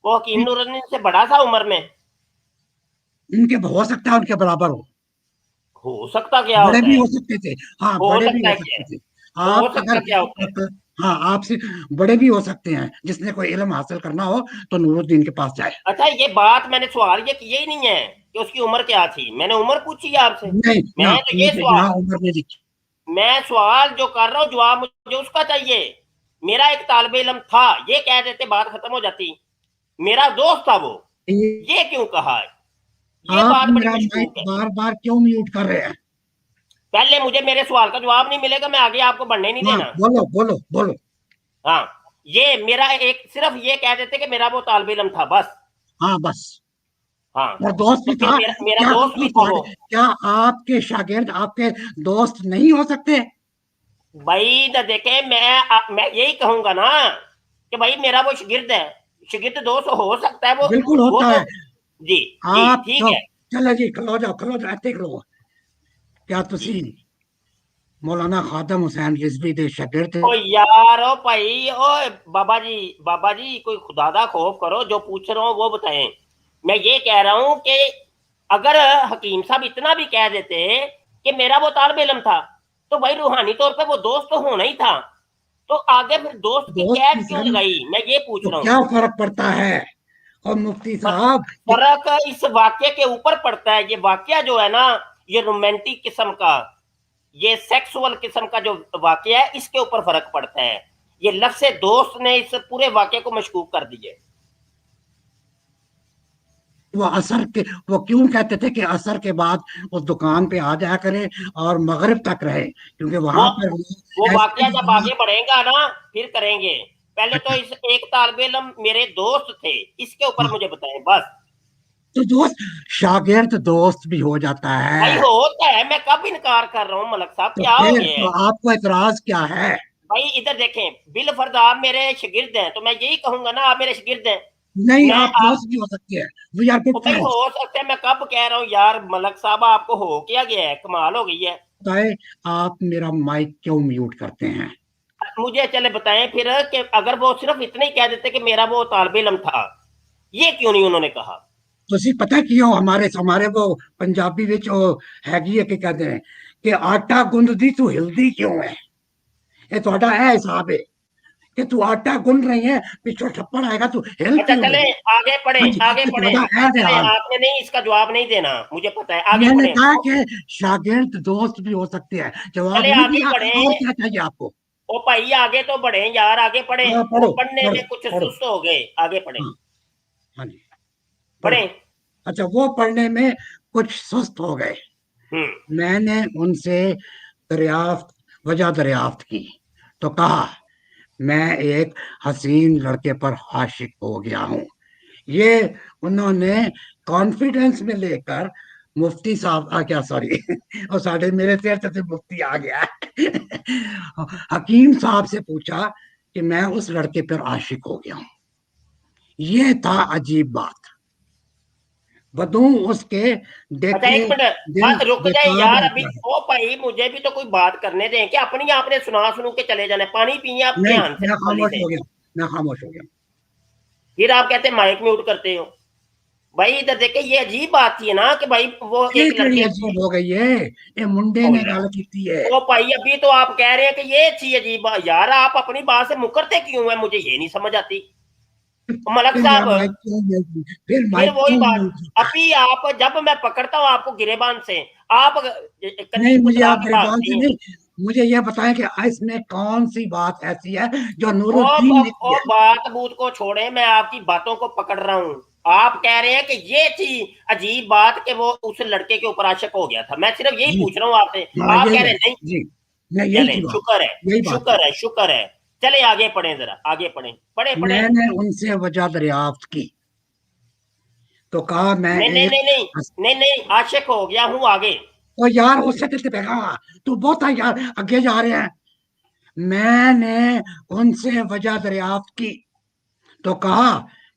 Speaker 1: وہ حکیم نور الدین سے بڑا تھا عمر میں.
Speaker 2: ان کے ہو سکتا ہے ان کے برابر
Speaker 1: ہو سکتا کیا
Speaker 2: بڑے
Speaker 1: ہوتا
Speaker 2: بھی
Speaker 1: ہے؟
Speaker 2: ہو سکتے تھے, ہاں
Speaker 1: ہو
Speaker 2: بڑے بھی
Speaker 1: سکتا
Speaker 2: ہو
Speaker 1: ہے کیا
Speaker 2: سکتے
Speaker 1: ہے؟
Speaker 2: تھے.
Speaker 1: ہو
Speaker 2: آپ
Speaker 1: سکتا
Speaker 2: اگر
Speaker 1: کیا ہوتا ہے؟
Speaker 2: ہاں آپ سے بڑے بھی ہو سکتے ہیں. جس نے کوئی علم حاصل کرنا ہو تو نور الدین کے پاس جائے.
Speaker 1: اچھا یہ بات میں نے سوال یہ کیا ہی نہیں ہے کہ اس کی عمر کیا تھی, میں نے عمر پوچھی ہے آپ سے.
Speaker 2: نہیں,
Speaker 1: میں تو یہ سوال,
Speaker 2: یہاں عمر نہیں لکھی.
Speaker 1: میں سوال جو کر رہا ہوں جواب مجھے اس کا چاہیے. میرا ایک طالب علم تھا, یہ کہہ دیتے بات ختم ہو جاتی. میرا دوست تھا وہ, یہ کیوں کہا ہے؟ یہ
Speaker 2: آپ
Speaker 1: بات بڑی
Speaker 2: میرا مائک
Speaker 1: مشکوک ہے.
Speaker 2: بار بار کیوں میوٹ کر رہے ہیں؟
Speaker 1: پہلے مجھے میرے سوال کا جواب نہیں ملے گا, میں آگے آپ کو بڑھنے نہیں
Speaker 2: ہاں
Speaker 1: دینا.
Speaker 2: بولو بولو بولو.
Speaker 1: ہاں یہ میرا ایک, صرف یہ کہہ دیتے کہ میرا وہ طالب علم تھا بس.
Speaker 2: ہاں بس.
Speaker 1: ہاں
Speaker 2: اور دوست
Speaker 1: تو
Speaker 2: بھی
Speaker 1: پھر
Speaker 2: تھا.
Speaker 1: میرا دوست بھی تھا وہ.
Speaker 2: کیا آپ کے شاگرد آپ کے دوست نہیں ہو سکتے؟
Speaker 1: بھائی دیکھیں میں یہی کہوں گا نا کہ بھائی میرا وہ شاگرد ہے, شاگرد دوست ہو سکتا ہے وہ.
Speaker 2: بالکل
Speaker 1: وہ
Speaker 2: ہوتا
Speaker 1: تو
Speaker 2: ہے.
Speaker 1: جی جی
Speaker 2: آپ
Speaker 1: ٹھیک
Speaker 2: تو
Speaker 1: ہے.
Speaker 2: چلو جی, کھلو جاؤ کھلو جاؤ, ایسے کرو. کیا
Speaker 1: جی
Speaker 2: تسی مولانا خادم حسین رضوی دے شاگرد؟
Speaker 1: او یار او بھائی, او بابا جی کوئی خدا دا خوف کرو, جو پوچھ رہا ہوں وہ بتائیں. میں یہ کہہ رہا ہوں کہ اگر حکیم صاحب اتنا بھی کہہ دیتے کہ میرا وہ طالب علم تھا, تو بھائی روحانی طور پہ وہ دوست تو ہونا ہی تھا, تو آگے پھر دوست کی
Speaker 2: دوست کی
Speaker 1: قید کیوں
Speaker 2: سن
Speaker 1: لگائی, میں یہ پوچھ
Speaker 2: تو
Speaker 1: رہا ہوں.
Speaker 2: کیا فرق پڑتا ہے؟ اور مفتی صاحب
Speaker 1: فرق اس واقعے کے اوپر پڑتا ہے. یہ واقعہ جو ہے نا, یہ رومانٹک قسم کا, یہ سیکسول قسم کا جو واقعہ ہے, اس کے اوپر فرق پڑتا ہے. یہ لفظ دوست نے اس پورے واقعے کو مشکوک کر دیے.
Speaker 2: وہ کیوں کہتے تھے کہ عصر کے بعد اس دکان پہ آ جایا کرے اور مغرب تک رہے, کیونکہ وہاں پر
Speaker 1: وہ واقعہ جب
Speaker 2: ایسے
Speaker 1: آگے بڑھے گا نا پھر کریں گے. پہلے تو اس ایک طالب علم میرے دوست تھے, اس کے اوپر مجھے بتائیں بس.
Speaker 2: تو دوست شاگرد دوست بھی ہو جاتا
Speaker 1: بھائی
Speaker 2: ہے.
Speaker 1: ہوتا ہے, میں کب انکار کر رہا ہوں ملک صاحب,
Speaker 2: تو
Speaker 1: کیا ہو
Speaker 2: پھر
Speaker 1: گیا ہے؟
Speaker 2: تو آپ کو اعتراض کیا ہے؟
Speaker 1: بھائی ادھر دیکھیں, بالفرض آپ میرے شاگرد ہیں تو میں یہی کہوں گا نا آپ میرے شاگرد ہیں.
Speaker 2: نہیں,
Speaker 1: میں
Speaker 2: آپ دوست بھی ہو سکتے ہیں. وی آر گڈ
Speaker 1: بھائی ہو
Speaker 2: فرینڈز.
Speaker 1: سکتا ہے, میں کب کہہ رہا ہوں یار ملک صاحب آپ کو ہو کیا گیا ہے, کمال ہو گئی ہے.
Speaker 2: بتائیں آپ میرا مائک کیوں میوٹ کرتے ہیں؟
Speaker 1: مجھے چلے بتائیں پھر کہ اگر وہ صرف اتنا ہی کہہ دیتے کہ میرا وہ طالب علم تھا, یہ کیوں نہیں انہوں نے کہا؟
Speaker 2: تسی پتہ کیوں ہمارے وہ پنجابی وچ ہے کہ کہتے ہیں کہ آٹا گندی تو ہلدی کیوں ہے. یہ تہاڈا ہے حساب ہے کہ تو آٹا گن رہی ہے, پچھو ٹھپڑ آئے گا تو ہل
Speaker 1: اچھا
Speaker 2: کیوں
Speaker 1: چلیں
Speaker 2: رہی.
Speaker 1: آگے پڑھیں,
Speaker 2: ہاں جی,
Speaker 1: آگے
Speaker 2: یہ
Speaker 1: پڑھیں.
Speaker 2: تہاڈا ہے
Speaker 1: چلیں
Speaker 2: حال.
Speaker 1: آپ نے نہیں اس کا جواب نہیں دینا, مجھے پتا ہے. آگے
Speaker 2: میں نے
Speaker 1: پڑھیں.
Speaker 2: کہا کہ شاگرد دوست بھی ہو سکتے ہیں, جواب
Speaker 1: چلے
Speaker 2: نہیں
Speaker 1: آگے
Speaker 2: دیا.
Speaker 1: پڑھیں.
Speaker 2: اور کیا چاہیے آپ کو؟
Speaker 1: او بھائی آگے تو بڑھیں یار, آگے پڑھیں.
Speaker 2: ہاں
Speaker 1: وہ
Speaker 2: پڑھو
Speaker 1: پڑھنے
Speaker 2: پڑھو
Speaker 1: میں کچھ
Speaker 2: پڑھو.
Speaker 1: سست ہو گئے, آگے پڑھیں.
Speaker 2: ہاں ہاں جی پڑھو.
Speaker 1: پڑھیں.
Speaker 2: اچھا, وہ پڑھنے میں کچھ سست ہو گئے. میں نے ان سے وجہ دریافت کی تو کہا میں ایک حسین لڑکے پر عاشق ہو گیا ہوں. یہ انہوں نے کانفیڈنس میں لے کر مفتی صاحب کیا سوری اور ساڑھے میرے سیر سے مفتی آ گیا حکیم صاحب سے پوچھا کہ میں اس لڑکے پر عاشق ہو گیا ہوں. یہ تھا عجیب بات. بدوں اس کے
Speaker 1: اچھا
Speaker 2: دیکھے
Speaker 1: ایک منٹ
Speaker 2: دل
Speaker 1: بس رک جائے
Speaker 2: بےتاب
Speaker 1: یار, ابھی
Speaker 2: رہتا ہے.
Speaker 1: او بھائی مجھے بھی تو کوئی بات کرنے دیں کہ اپنی آپ نے سنو کے چلے جانے. پانی پیئے آپ
Speaker 2: نہیں,
Speaker 1: دھیان سے,
Speaker 2: میں
Speaker 1: تسلی
Speaker 2: خاموش
Speaker 1: سے.
Speaker 2: ہو گیا, میں خاموش ہو گیا.
Speaker 1: پھر آپ کہتے ہیں مائک میوٹ کرتے ہو. بھائی ادھر دیکھیں, یہ عجیب بات تھی نا کہ بھائی وہ
Speaker 2: یہ
Speaker 1: ایک
Speaker 2: کیڑی
Speaker 1: لڑکے
Speaker 2: عجیب ہو گئی ہے, یہ منڈے نے گل کی ہے.
Speaker 1: او بھائی ابھی تو آپ کہہ رہے ہیں کہ یہ چیز عجیب بات. یار آپ اپنی بات سے مکرتے کیوں ہیں, مجھے یہ نہیں سمجھ آتی. ملک
Speaker 2: پھر میرا
Speaker 1: صاحب
Speaker 2: مائک کیوں مل
Speaker 1: پھر وہی بات,
Speaker 2: جاتا ہے؟
Speaker 1: ابھی آپ جب میں پکڑتا ہوں آپ کو گریبان سے, آپ
Speaker 2: نہیں,
Speaker 1: کنی
Speaker 2: مجھے
Speaker 1: کترا
Speaker 2: آپ
Speaker 1: کے
Speaker 2: گریبان
Speaker 1: بھاگتے
Speaker 2: سے
Speaker 1: ہیں.
Speaker 2: نہیں, مجھے یہ بتائیں کہ اس میں کون سی بات ایسی ہے جو نور الدین نے کی
Speaker 1: او
Speaker 2: ہے.
Speaker 1: بات بوت کو چھوڑیں, میں آپ کی باتوں کو پکڑ رہا ہوں. آپ کہہ رہے ہیں کہ یہ تھی عجیب بات کہ وہ اس لڑکے کے اوپر عاشق ہو گیا تھا. میں صرف یہی
Speaker 2: جی
Speaker 1: پوچھ رہا ہوں آپ سے,
Speaker 2: ہاں,
Speaker 1: آپ
Speaker 2: یہی
Speaker 1: کہہ رہے
Speaker 2: ہے.
Speaker 1: ہیں نہیں.
Speaker 2: جی نہیں, یہی
Speaker 1: چلیں
Speaker 2: تھی بات,
Speaker 1: شکر ہے,
Speaker 2: یہی بات تھی.
Speaker 1: شکر ہے, شکر ہے. چلے آگے پڑھیں, ذرا آگے پڑھیں, پڑھیں پڑھیں.
Speaker 2: میں نے ان سے وجہ دریافت کی تو کہا میں
Speaker 1: نہیں نہیں
Speaker 2: ایک
Speaker 1: نہیں نہیں نہیں نہیں, عاشق ہو گیا ہوں, آگے.
Speaker 2: او یار اس سے کہتے پہا تو بہت یار اگے جا رہے ہیں. میں نے ان سے وجہ دریافت کی تو کہا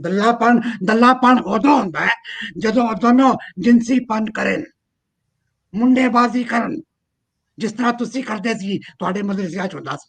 Speaker 2: ਦੱਲਾਪਣ ਉਦੋਂ ਹੁੰਦਾ ਹੈ ਜਦੋਂ ਦੋਨੋਂ ਜਿਨਸੀਪਨ ਕਰਨ, ਮੁੰਡੇਬਾਜ਼ੀ ਕਰਨ, ਜਿਸ ਤਰ੍ਹਾਂ ਤੁਸੀਂ ਕਰਦੇ ਸੀ ਤੁਹਾਡੇ ਮਦਰਸਿਆਂ ਚ ਹੁੰਦਾ ਸੀ।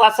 Speaker 1: 10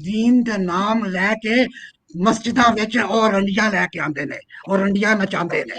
Speaker 2: ਦੀਨ ਦੇ ਨਾਮ ਲੈ ਕੇ ਮਸਜਿਦਾਂ ਵਿੱਚ ਉਹ ਰੰਡੀਆਂ ਲੈ ਕੇ ਆਉਂਦੇ ਨੇ, ਉਹ ਰੰਡੀਆਂ ਨਚਾਉਂਦੇ ਨੇ,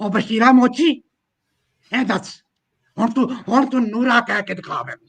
Speaker 2: ਉਹ ਬਸ਼ੀਰਾ ਮੋਚੀ ਇਹ ਦੱਸ ਹੁਣ ਤੂੰ ਨੂਰਾ ਕਹਿ ਕੇ ਦਿਖਾ ਮੈਨੂੰ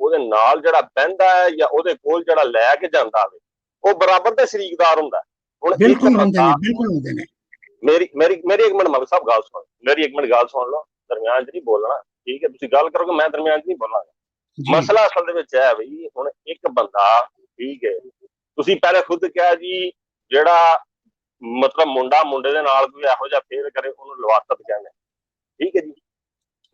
Speaker 4: ਉਹਦੇ ਨਾਲ ਜਿਹੜਾ ਬਹਿੰਦਾ ਹੈ ਜਾਂ ਉਹਦੇ ਕੋਲ ਜਿਹੜਾ ਲੈ ਕੇ ਜਾਂਦਾ ਹੈ, ਉਹ ਬਰਾਬਰ ਦੇ ਸ਼ਰੀਕਦਾਰ ਹੁੰਦਾ। ਹੁਣ
Speaker 2: ਬਿਲਕੁਲ ਹੁੰਦੇ ਨੇ।
Speaker 4: ਮੇਰੀ ਇੱਕ ਮਿੰਟ ਮਲਕ ਸਾਹਿਬ ਗੱਲ ਸੁਣ, ਮੇਰੀ ਇੱਕ ਮਿੰਟ ਗੱਲ ਸੁਣ ਲਓ, ਦਰਮਿਆਨ 'ਚ ਨਹੀਂ ਬੋਲਣਾ। ਠੀਕ ਹੈ, ਤੁਸੀਂ ਗੱਲ ਕਰੋਗੇ ਮੈਂ ਦਰਮਿਆਨ 'ਚ ਨਹੀਂ ਬੋਲਾਂਗਾ। ਮਸਲਾ ਅਸਲ ਦੇ ਵਿੱਚ ਹੈ ਬਈ, ਹੁਣ ਇੱਕ ਬੰਦਾ ਠੀਕ ਹੈ, ਤੁਸੀਂ ਪਹਿਲੇ ਖੁਦ ਕਿਹਾ ਜੀ ਜਿਹੜਾ ਮਤਲਬ ਮੁੰਡੇ ਦੇ ਨਾਲ ਕੋਈ ਇਹੋ ਜਿਹਾ ਫੇਰ ਕਰੇ ਉਹਨੂੰ ਲਵਾਤਤ ਕਹਿੰਦੇ। ਠੀਕ ਹੈ ਜੀ,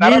Speaker 4: ਪਹਿਲਾਂ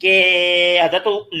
Speaker 1: کہ حضرت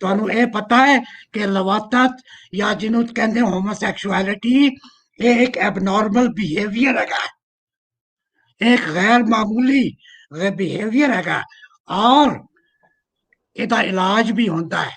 Speaker 2: ਤੁਹਾਨੂੰ ਇਹ ਪਤਾ ਹੈ ਕਿ ਲਵਾਤਤ ਜਾਂ ਜਿਹਨੂੰ ਕਹਿੰਦੇ ਹੋਮੋਸੈਕਸੁਅਲਿਟੀ ਇਹ ਇੱਕ ਐਬਨੋਰਮਲ ਬਿਹੇਵੀਅਰ ਹੈਗਾ, ਇੱਕ ਗੈਰ ਮਾਮੂਲੀ ਬਿਹੇਵੀਅਰ ਹੈਗਾ, ਔਰ ਇਹਦਾ ਇਲਾਜ ਵੀ ਹੁੰਦਾ ਹੈ।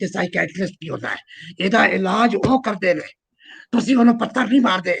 Speaker 2: ਤੇ ਸਾਈਕੈਟ੍ਰਿਸਟ ਕੀ ਹੁੰਦਾ ਹੈ। ਇਹਦਾ ਇਲਾਜ ਉਹ ਕਰਦੇ ਨੇ, ਤੁਸੀਂ ਉਹਨੂੰ ਪੱਥਰ ਨਹੀਂ ਮਾਰਦੇ,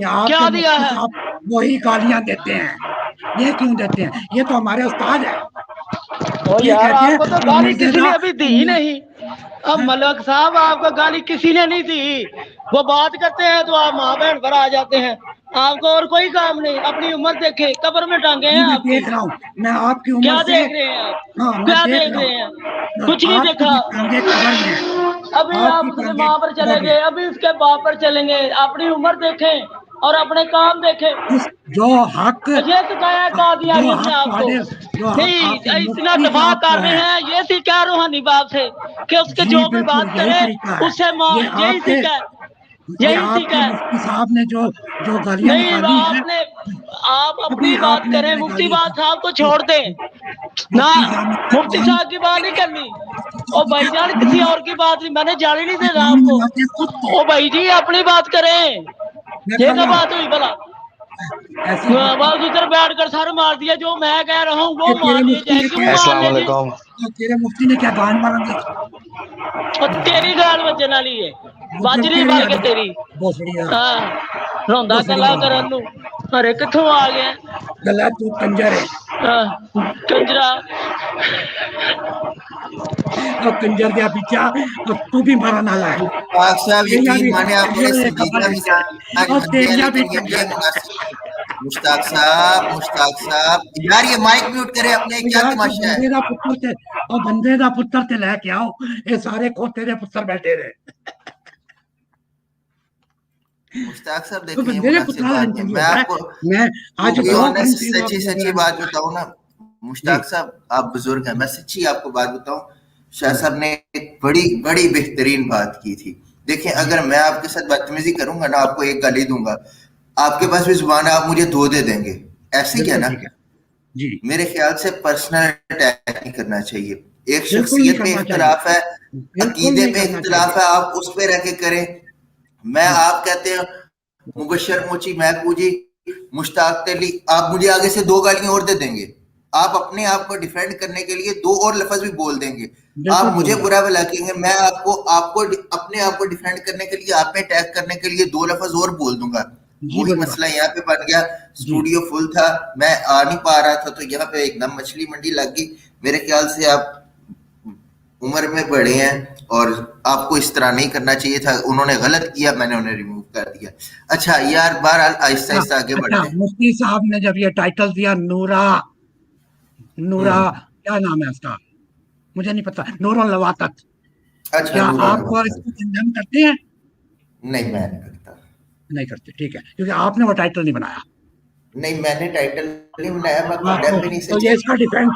Speaker 2: کہ آپ
Speaker 5: کیا
Speaker 2: کے
Speaker 5: دیا
Speaker 2: مفتی
Speaker 5: ہے؟
Speaker 2: صاحب وہی گالیاں دیتے ہیں. یہ کیوں دیتے ہیں؟ یہ تو ہمارے استاد ہے.
Speaker 5: او
Speaker 2: یہ
Speaker 5: یار
Speaker 2: کہتے
Speaker 5: آپ
Speaker 2: ہیں
Speaker 5: کو تو
Speaker 2: کہ
Speaker 5: گالی
Speaker 2: مرزا
Speaker 5: کسی نے ابھی دی ہی نہیں. اب
Speaker 2: ہاں؟
Speaker 5: ملک صاحب آپ کو گالی کسی نے نہیں دی. وہ بات کرتے ہیں تو آپ ماں بہن پر آ جاتے ہیں. آپ کو اور کوئی کام نہیں. اپنی عمر دیکھے قبر میں ٹانگے
Speaker 2: جی
Speaker 5: ہیں
Speaker 2: میں
Speaker 5: آپ کی.
Speaker 2: دیکھ رہا ہوں. میں آپ کی عمر
Speaker 5: کیا
Speaker 2: سے
Speaker 5: دیکھ رہے ہیں آپ؟
Speaker 2: ہاں میں
Speaker 5: کیا
Speaker 2: دیکھ
Speaker 5: دیکھ
Speaker 2: رہا
Speaker 5: رہے ہیں؟
Speaker 2: ہوں.
Speaker 5: کچھ نہیں
Speaker 2: آپ کی
Speaker 5: دیکھا.
Speaker 2: بھی ٹانگیں قبر میں ہیں.
Speaker 5: ابھی
Speaker 2: آپ
Speaker 5: آپ
Speaker 2: کی
Speaker 5: اس کے
Speaker 2: ٹانگیں
Speaker 5: ماں پر چلے
Speaker 2: قبر میں.
Speaker 5: گئے, ابھی اس کے باپ پر چلیں گے. اپنی عمر دیکھیں اور اپنے کام دیکھیں.
Speaker 2: اس جو حق
Speaker 5: یہ سکھایا قادیانیت نے آپ کو.
Speaker 2: جو حق آپ
Speaker 5: نہیں
Speaker 2: کے
Speaker 5: اتنا
Speaker 2: مفتی
Speaker 5: دفاع
Speaker 2: صاحب
Speaker 5: کر
Speaker 2: کو
Speaker 5: رہے
Speaker 2: ہے.
Speaker 5: ہیں, یہ سیکھا روحانی باپ سے کہ اس کے
Speaker 2: جی
Speaker 5: جو بھی
Speaker 2: بالکل
Speaker 5: بات
Speaker 2: یہی
Speaker 5: کرے
Speaker 2: طریقہ ہے.
Speaker 5: اس سے
Speaker 2: یہ
Speaker 5: یہی
Speaker 2: آپ کے
Speaker 5: سیکھا ہے.
Speaker 2: یہ
Speaker 5: یہی
Speaker 2: آپ
Speaker 5: سیکھا
Speaker 2: کے
Speaker 5: ہے.
Speaker 2: مفتی صاحب نے جو گالیاں
Speaker 5: نہیں
Speaker 2: نکالی ہیں.
Speaker 5: آپ
Speaker 2: ابھی
Speaker 5: اپنی
Speaker 2: آپ
Speaker 5: بات
Speaker 2: نے
Speaker 5: کریں,
Speaker 2: جو
Speaker 5: مفتی
Speaker 2: گالی
Speaker 5: بات صاحب کو چھوڑ دیں نہ.
Speaker 2: مفتی صاحب نے کہا
Speaker 5: مفتی
Speaker 2: کون
Speaker 5: صاحب کی بات نہیں کرنی.
Speaker 2: مفتی
Speaker 5: او
Speaker 2: صاحب نے
Speaker 5: بھائی
Speaker 2: کہا
Speaker 5: جان
Speaker 2: قانون
Speaker 5: کسی اور کی بات نہیں, میں نے جانے نہیں دینا
Speaker 2: قانون
Speaker 5: آپ کو.
Speaker 2: بناتے ہیں خود تو.
Speaker 5: او بھائی جی اپنی بات کریں.
Speaker 2: میں
Speaker 5: یہ
Speaker 2: کر
Speaker 5: کیا
Speaker 2: رہا ہوں
Speaker 5: بات ہوئی بھلا؟
Speaker 2: ایسی باتیں.
Speaker 5: بس ادھر بیٹھ کر سر مار دیا. جو میں کہہ رہا ہوں وہ
Speaker 2: کہ تیرے
Speaker 5: مان لیے
Speaker 2: مفتی
Speaker 5: جائے.
Speaker 2: نے
Speaker 5: کیوں
Speaker 2: کیا
Speaker 5: مان
Speaker 6: السلام
Speaker 5: لے جی؟
Speaker 6: علیکم.
Speaker 2: تیرے مفتی نے کیا گان مارا دی.
Speaker 5: اور تیری گال بجن والی ہے,
Speaker 2: مطلب
Speaker 5: بج نہیں
Speaker 2: تیری
Speaker 5: بلکہ تیری.
Speaker 2: بوسڑیا
Speaker 5: ہاں روندا
Speaker 2: بوسڑیا
Speaker 5: کلا کرن نو. ارے کتوں آ گیا
Speaker 2: گلا تو کنجر ہے.
Speaker 5: کنجرا.
Speaker 2: اور کنجر دیا پیچھا اور تو بھی مرن والا ہے.
Speaker 3: پاک صاحب
Speaker 2: تیریا
Speaker 3: یقین
Speaker 2: بھی
Speaker 3: مانے آپ میرے
Speaker 2: یہ خبر
Speaker 3: سنجیدہ
Speaker 2: ہے
Speaker 3: مزاج
Speaker 2: اور
Speaker 3: بندے ہیں
Speaker 2: تیریا بھی
Speaker 3: لیکن یہ
Speaker 2: کنجر ہے.
Speaker 3: مناسب مشتاق صاحب یار یہ مائک میوٹ کرے اپنے کیا
Speaker 2: یار تو
Speaker 3: تماشا ہے.
Speaker 2: بندے دا پتر تے اور بندے دا پتر تے لے کے آؤ. یہ سارے کھوتے دے پتر بیٹھے رہے.
Speaker 3: مشتاق صاحب
Speaker 2: تو
Speaker 3: دیکھیں یہ
Speaker 2: بندے دے
Speaker 3: مناسب
Speaker 2: پتر
Speaker 3: بات نہیں ہے.
Speaker 2: انٹرویو
Speaker 3: میں
Speaker 2: ہوتا
Speaker 3: آپ کو
Speaker 2: ہے. میں
Speaker 3: ٹو
Speaker 2: آج
Speaker 3: بی
Speaker 2: 2
Speaker 3: آنیسٹ
Speaker 2: گھنٹے کا
Speaker 3: سچی
Speaker 2: پروگرام
Speaker 3: بات
Speaker 2: ہے.
Speaker 3: بتاؤں نا
Speaker 2: جی
Speaker 3: مشتاق صاحب آپ بزرگ ہیں, میں سچی آپ کو بات بتاؤں. شاہ صاحب نے ایک بڑی بڑی بہترین بات کی تھی. دیکھیں اگر میں آپ کے ساتھ بدتمیزی کروں گا نا آپ کو ایک گالی دوں گا, آپ کے پاس بھی زبان ہے, آپ مجھے 2 دے دیں گے. ایسے ہی ہے
Speaker 2: بالکل
Speaker 3: نا.
Speaker 2: ٹھیک ہے. جی
Speaker 3: میرے خیال سے پرسنل اٹیک نہیں کرنا چاہیے. ایک
Speaker 2: بالکل نہیں
Speaker 3: شخصیت پہ
Speaker 2: کرنا چاہیے.
Speaker 3: اختلاف ہے,
Speaker 2: بالکل
Speaker 3: عقیدے
Speaker 2: نہیں
Speaker 3: پہ
Speaker 2: کرنا
Speaker 3: اختلاف
Speaker 2: چاہیے.
Speaker 3: ہے, آپ اس پہ رہ کے کریں. میں
Speaker 2: ہاں
Speaker 3: آپ کہتے ہیں مبشر موچی محبو جی مشتاق علی, آپ مجھے آگے سے 2 گالیاں اور دے دیں گے. آپ اپنے آپ کو ڈیفینڈ کرنے کے لیے 2 اور لفظ بھی بول دیں گے.
Speaker 2: بالکل
Speaker 3: آپ مجھے
Speaker 2: بولوں گا.
Speaker 3: برا بلا کہیں گے, میں آپ کو اپنے آپ کو ڈیفینڈ کرنے کے لیے آپ پہ اٹیک کرنے کے لیے 2 لفظ اور بول دوں گا.
Speaker 2: جی
Speaker 3: وہی
Speaker 2: بولوں گا.
Speaker 3: مسئلہ یہاں پہ بن گیا.
Speaker 2: جی
Speaker 3: اسٹوڈیو فل تھا, میں آ نہیں پا رہا تھا, تو یہاں پہ ایک دم مچھلی منڈی لگ گئی. میرے خیال سے آپ عمر میں بڑے ہیں اور آپ کو اس طرح نہیں کرنا چاہیے تھا. انہوں نے غلط کیا, میں نے انہیں ریموو کر دیا. اچھا یار بہرحال آہستہ آہستہ آگے
Speaker 2: اچھا
Speaker 3: بڑھتے ہیں.
Speaker 2: مفتی صاحب نے جب یہ ٹائٹل دیا نورا کیا نام ہے اس کا مجھے نہیں پتا, نور اللواطت,
Speaker 3: اچھا
Speaker 2: کیا
Speaker 3: نورا
Speaker 2: آپ کو اس کو کنڈیم کرتے ہیں؟
Speaker 3: نہیں میں نہیں کرتا.
Speaker 2: نہیں کرتے, ٹھیک ہے, کیونکہ آپ نے وہ ٹائٹل نہیں بنایا.
Speaker 3: نہیں میں نے ٹائٹل نہیں بنایا, میں
Speaker 2: آپ کو
Speaker 3: کنڈیم بھی نہیں
Speaker 2: تو یہ اس کا ڈیفینڈ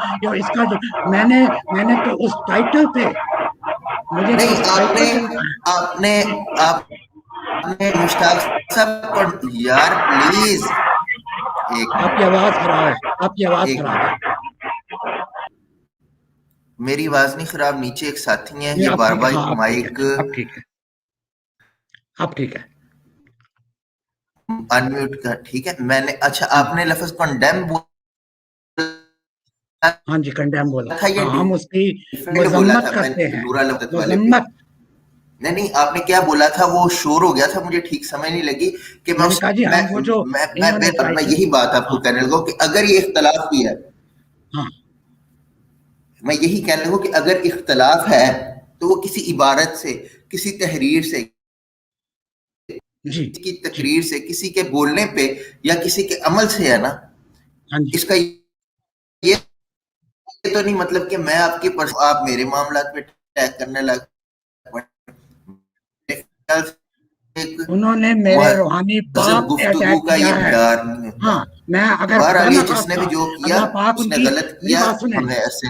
Speaker 2: میں نے تو اس ٹائٹل پہ مجھے تو اس ٹائٹل پہ
Speaker 3: آپ نے مشتاق صاحب یار پلیز ایک
Speaker 2: آپ کی
Speaker 3: منٹ,
Speaker 2: آواز خراب ہے. آپ کی آواز
Speaker 3: ایک
Speaker 2: خراب ہے.
Speaker 3: منٹ. میری آواز نہیں خراب, نیچے ایک ساتھی ہیں
Speaker 2: نہیں
Speaker 3: یہ
Speaker 2: اب
Speaker 3: بار
Speaker 2: ٹھیک ہے.
Speaker 3: بار
Speaker 2: ہاں اب ٹھیک ہے.
Speaker 3: مائک
Speaker 2: اب ٹھیک ہے. اب ٹھیک ہے.
Speaker 3: انمیوٹ کر. ٹھیک ہے میں نے, اچھا آپ نے لفظ کنڈیم
Speaker 2: ہاں جی کنڈیم بولا.
Speaker 3: تھا یا
Speaker 2: ہاں ہم اس کی
Speaker 3: ڈیفینڈ بولا
Speaker 2: مذمت
Speaker 3: تھا؟ میں
Speaker 2: کرتے ہیں.
Speaker 3: نورا لغت والے پہ
Speaker 2: مذمت.
Speaker 3: نہیں آپ نے کیا بولا تھا, وہ شور ہو گیا تھا, مجھے ٹھیک سمجھ نہیں لگی کہ
Speaker 2: میں نے کہا جی ہاں وہ جو انہوں نے
Speaker 3: میں
Speaker 2: ٹائٹل.
Speaker 3: یہی بات آپ کو
Speaker 2: ہاں
Speaker 3: کہنے لگا کہ اگر یہ اختلاف بھی ہے,
Speaker 2: ہاں
Speaker 3: میں یہی کہنے لگا کہ اگر اختلاف ہے تو وہ کسی عبارت سے, کسی تحریر سے,
Speaker 2: جی
Speaker 3: کی
Speaker 2: جی
Speaker 3: تقریر سے, کسی کے بولنے پہ یا کسی کے عمل سے ہے نا.
Speaker 2: ہاں جی
Speaker 3: اس کا یہ تو نہیں مطلب کہ میں آپ کی آپ میرے معاملات پہ ٹیگ کرنے لگ.
Speaker 2: انہوں نے میرے روحانی باپ پہ
Speaker 3: گفتگو
Speaker 2: اٹیک
Speaker 3: کا
Speaker 2: کیا
Speaker 3: یہ
Speaker 2: ہے.
Speaker 3: معیار نہیں ہوتا.
Speaker 2: ہاں میں اگر خدا
Speaker 3: بہرحال
Speaker 2: نہ
Speaker 3: یہ جس نے
Speaker 2: خواستہ
Speaker 3: بھی جو کیا
Speaker 2: اللہ پاک
Speaker 3: اس
Speaker 2: ان
Speaker 3: نے
Speaker 2: کی
Speaker 3: غلط
Speaker 2: میری
Speaker 3: کیا,
Speaker 2: بات سنیں
Speaker 3: ہمیں ایسے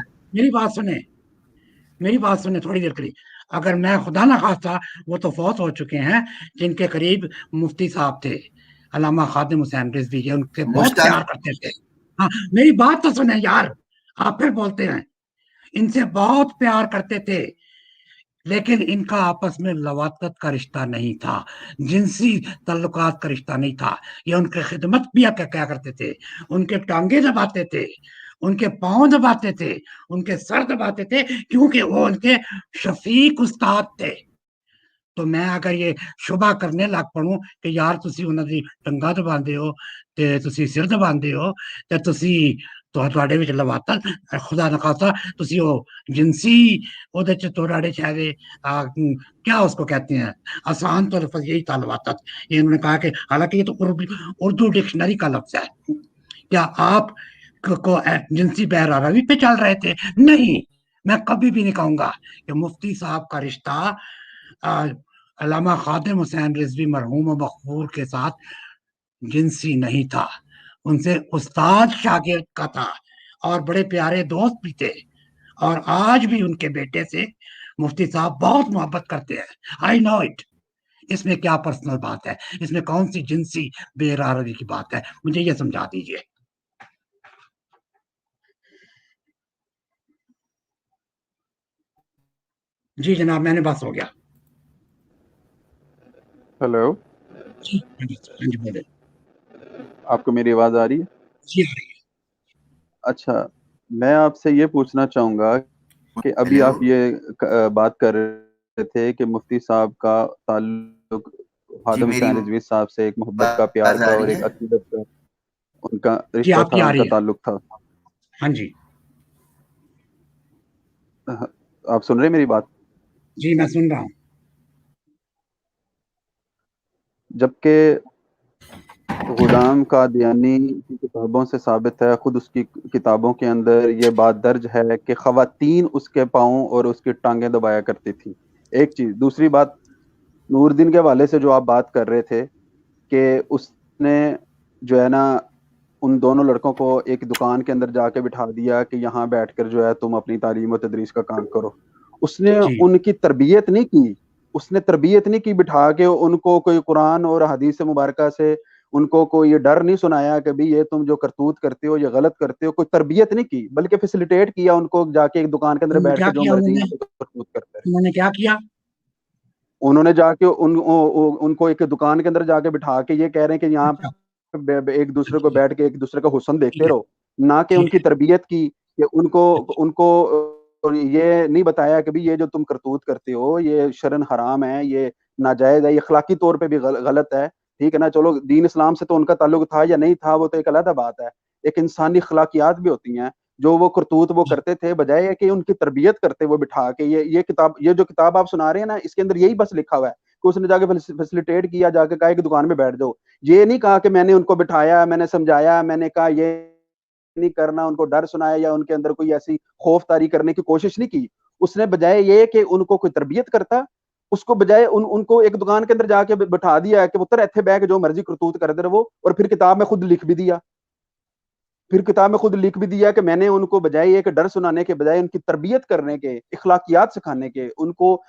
Speaker 2: میری بات سنیں تھوڑی دیر کری. اگر میں خدا نہ خواستہ, وہ تو فوت ہو چکے ہیں, جن کے قریب مفتی صاحب تھے علامہ خادم حسین رضوی, یہ ان سے بہت
Speaker 3: مشتاق
Speaker 2: پیار کرتے تھے. ہاں میری بات تو سنیں یار, آپ پھر بولتے ہیں. ان سے بہت پیار کرتے تھے, لیکن ان کا آپس میں لواطت کا رشتہ نہیں تھا, جنسی تعلقات کا رشتہ نہیں تھا. یہ ان کی خدمت بھی کیا کرتے تھے, ان کے ٹانگے دباتے تھے, ان کے پاؤں دباتے تھے, ان کے سر دباتے تھے, کیونکہ وہ ان کے شفیق استاد تھے. تو میں اگر یہ شبہ کرنے لگ پڑوں کہ یار تسی انہاں دی ٹنگاں دباندے ہو تے تسی سر دباندے ہو تے تسی تواڈے وچ لواطت خدا نہ خاصا تسی او جنسی اودے چ تواڈے شاید کیا اس کو کہتے ہیں آسان طور پر یہی تھا لواطت. یہ انہوں نے کہا کہ حالانکہ یہ تو اردو ڈکشنری کا لفظ ہے. کیا آپ کو جنسی بہرروی پہ چل رہے تھے؟ نہیں، میں کبھی بھی نہیں کہوں گا کہ مفتی صاحب کا رشتہ علامہ خادم حسین رضوی مرحوم و مغفور کے ساتھ جنسی نہیں تھا، ان سے استاد شاگرد کا تھا اور بڑے پیارے دوست بھی تھے، اور آج بھی ان کے بیٹے سے مفتی صاحب بہت محبت کرتے ہیں. آئی نو اٹ. اس میں کیا پرسنل بات ہے؟ اس میں کون سی جنسی بے روی کی بات ہے؟ مجھے یہ سمجھا دیجئے. جی جناب، میں نے بس ہو گیا.
Speaker 6: ہیلو،
Speaker 2: جی بولے.
Speaker 6: آپ کو میری آواز آ رہی ہے؟
Speaker 2: جی آ رہی ہے.
Speaker 6: اچھا، میں آپ سے یہ پوچھنا چاہوں گا کہ ابھی آپ یہ بات کر رہے تھے کہ مفتی صاحب کا تعلق خادم حسین رضوی صاحب سے ایک محبت کا، پیار کا اور ایک عقیدت کا ان کا
Speaker 2: جی
Speaker 6: رشتہ
Speaker 2: آپ کی
Speaker 6: تھا،
Speaker 2: آ
Speaker 6: ان
Speaker 2: رہی
Speaker 6: کا
Speaker 2: ہے.
Speaker 6: تعلق تھا.
Speaker 2: ہاں جی
Speaker 6: آپ سن رہے ہیں میری بات؟
Speaker 2: جی میں سن رہا ہوں.
Speaker 6: جبکہ غلام قادیانی کی کتابوں سے ثابت ہے، خود اس کی کتابوں کے اندر یہ بات درج ہے کہ خواتین اس کے پاؤں اور اس کی ٹانگیں دبایا کرتی تھی. ایک چیز. دوسری بات، نور الدین کے حوالے سے جو آپ بات کر رہے تھے کہ اس نے جو ہے نا ان دونوں لڑکوں کو ایک دکان کے اندر جا کے بٹھا دیا کہ یہاں بیٹھ کر جو ہے تم اپنی تعلیم و تدریس کا کام کرو. اس نے
Speaker 2: جی
Speaker 6: ان کی تربیت نہیں کی، اس نے تربیت نہیں کی بٹھا کے ان کو کوئی قرآن اور حدیث مبارکہ سے ان کو کوئی یہ ڈر نہیں سنایا کہ بھی یہ تم جو کرتوت کرتے ہو یہ غلط کرتے ہو. کوئی تربیت نہیں کی، بلکہ فیسیلیٹیٹ کیا ان کو جا کے ایک دکان کے اندر
Speaker 2: انہوں نے
Speaker 6: بیٹھ
Speaker 2: کیا
Speaker 6: کے جو
Speaker 2: کیا؟
Speaker 6: مرضی یہاں پہ کرتوت کرتے ہیں.
Speaker 2: انہوں نے کیا کیا؟
Speaker 6: انہوں نے جا کے ان کو ایک دکان کے اندر جا کے بٹھا کے یہ کہہ رہے ہیں کہ یہاں
Speaker 2: اچھا
Speaker 6: ایک دوسرے کو
Speaker 2: ٹھیک ہے
Speaker 6: بیٹھ کے ایک دوسرے کا حسن
Speaker 2: ٹھیک
Speaker 6: دیکھتے
Speaker 2: ہے
Speaker 6: رہو، نہ کہ ان
Speaker 2: ٹھیک
Speaker 6: کی
Speaker 2: ہے.
Speaker 6: تربیت کی کہ
Speaker 2: اچھا
Speaker 6: ان کو یہ نہیں بتایا کہ بھی یہ جو تم کرتوت کرتے ہو یہ شرعن حرام ہے، یہ ناجائز ہے، یہ اخلاقی طور پہ بھی غلط ہے. ٹھیک ہے نا، چلو دین اسلام سے تو ان کا تعلق تھا یا نہیں تھا وہ تو ایک علیحدہ بات ہے. ایک انسانی اخلاقیات بھی ہوتی ہیں جو وہ کرتوت وہ کرتے تھے، بجائے کہ ان کی تربیت کرتے وہ بٹھا کے. یہ جو کتاب آپ سنا رہے ہیں نا، اس کے اندر یہی بس لکھا ہوا ہے کہ اس نے جا کے فیسیلیٹیٹ کیا، جا کے کہا کہ دکان میں بیٹھ جاؤ. یہ نہیں کہا کہ میں نے ان کو بٹھایا، میں نے سمجھایا، میں نے کہا یہ نہیں کرنا، ان کو ڈر سنایا یا ان کے اندر کوئی ایسی خوف طاری کرنے کی کوشش نہیں کی. اس نے بجائے یہ کہ ان کو کوئی تربیت کرتا، اس کو بجائے ان کو ایک دکان کے اندر جا کے بٹھا دیا کہ پتر ایتھے بیٹھ کے جو مرضی کرتوت کرتے رہو، اور پھر کتاب میں خود لکھ بھی دیا کہ میں نے ان کو بجائے یہ کہ ڈر سنانے کے بجائے ان کی تربیت کرنے کے، اخلاقیات سکھانے کے، ان کو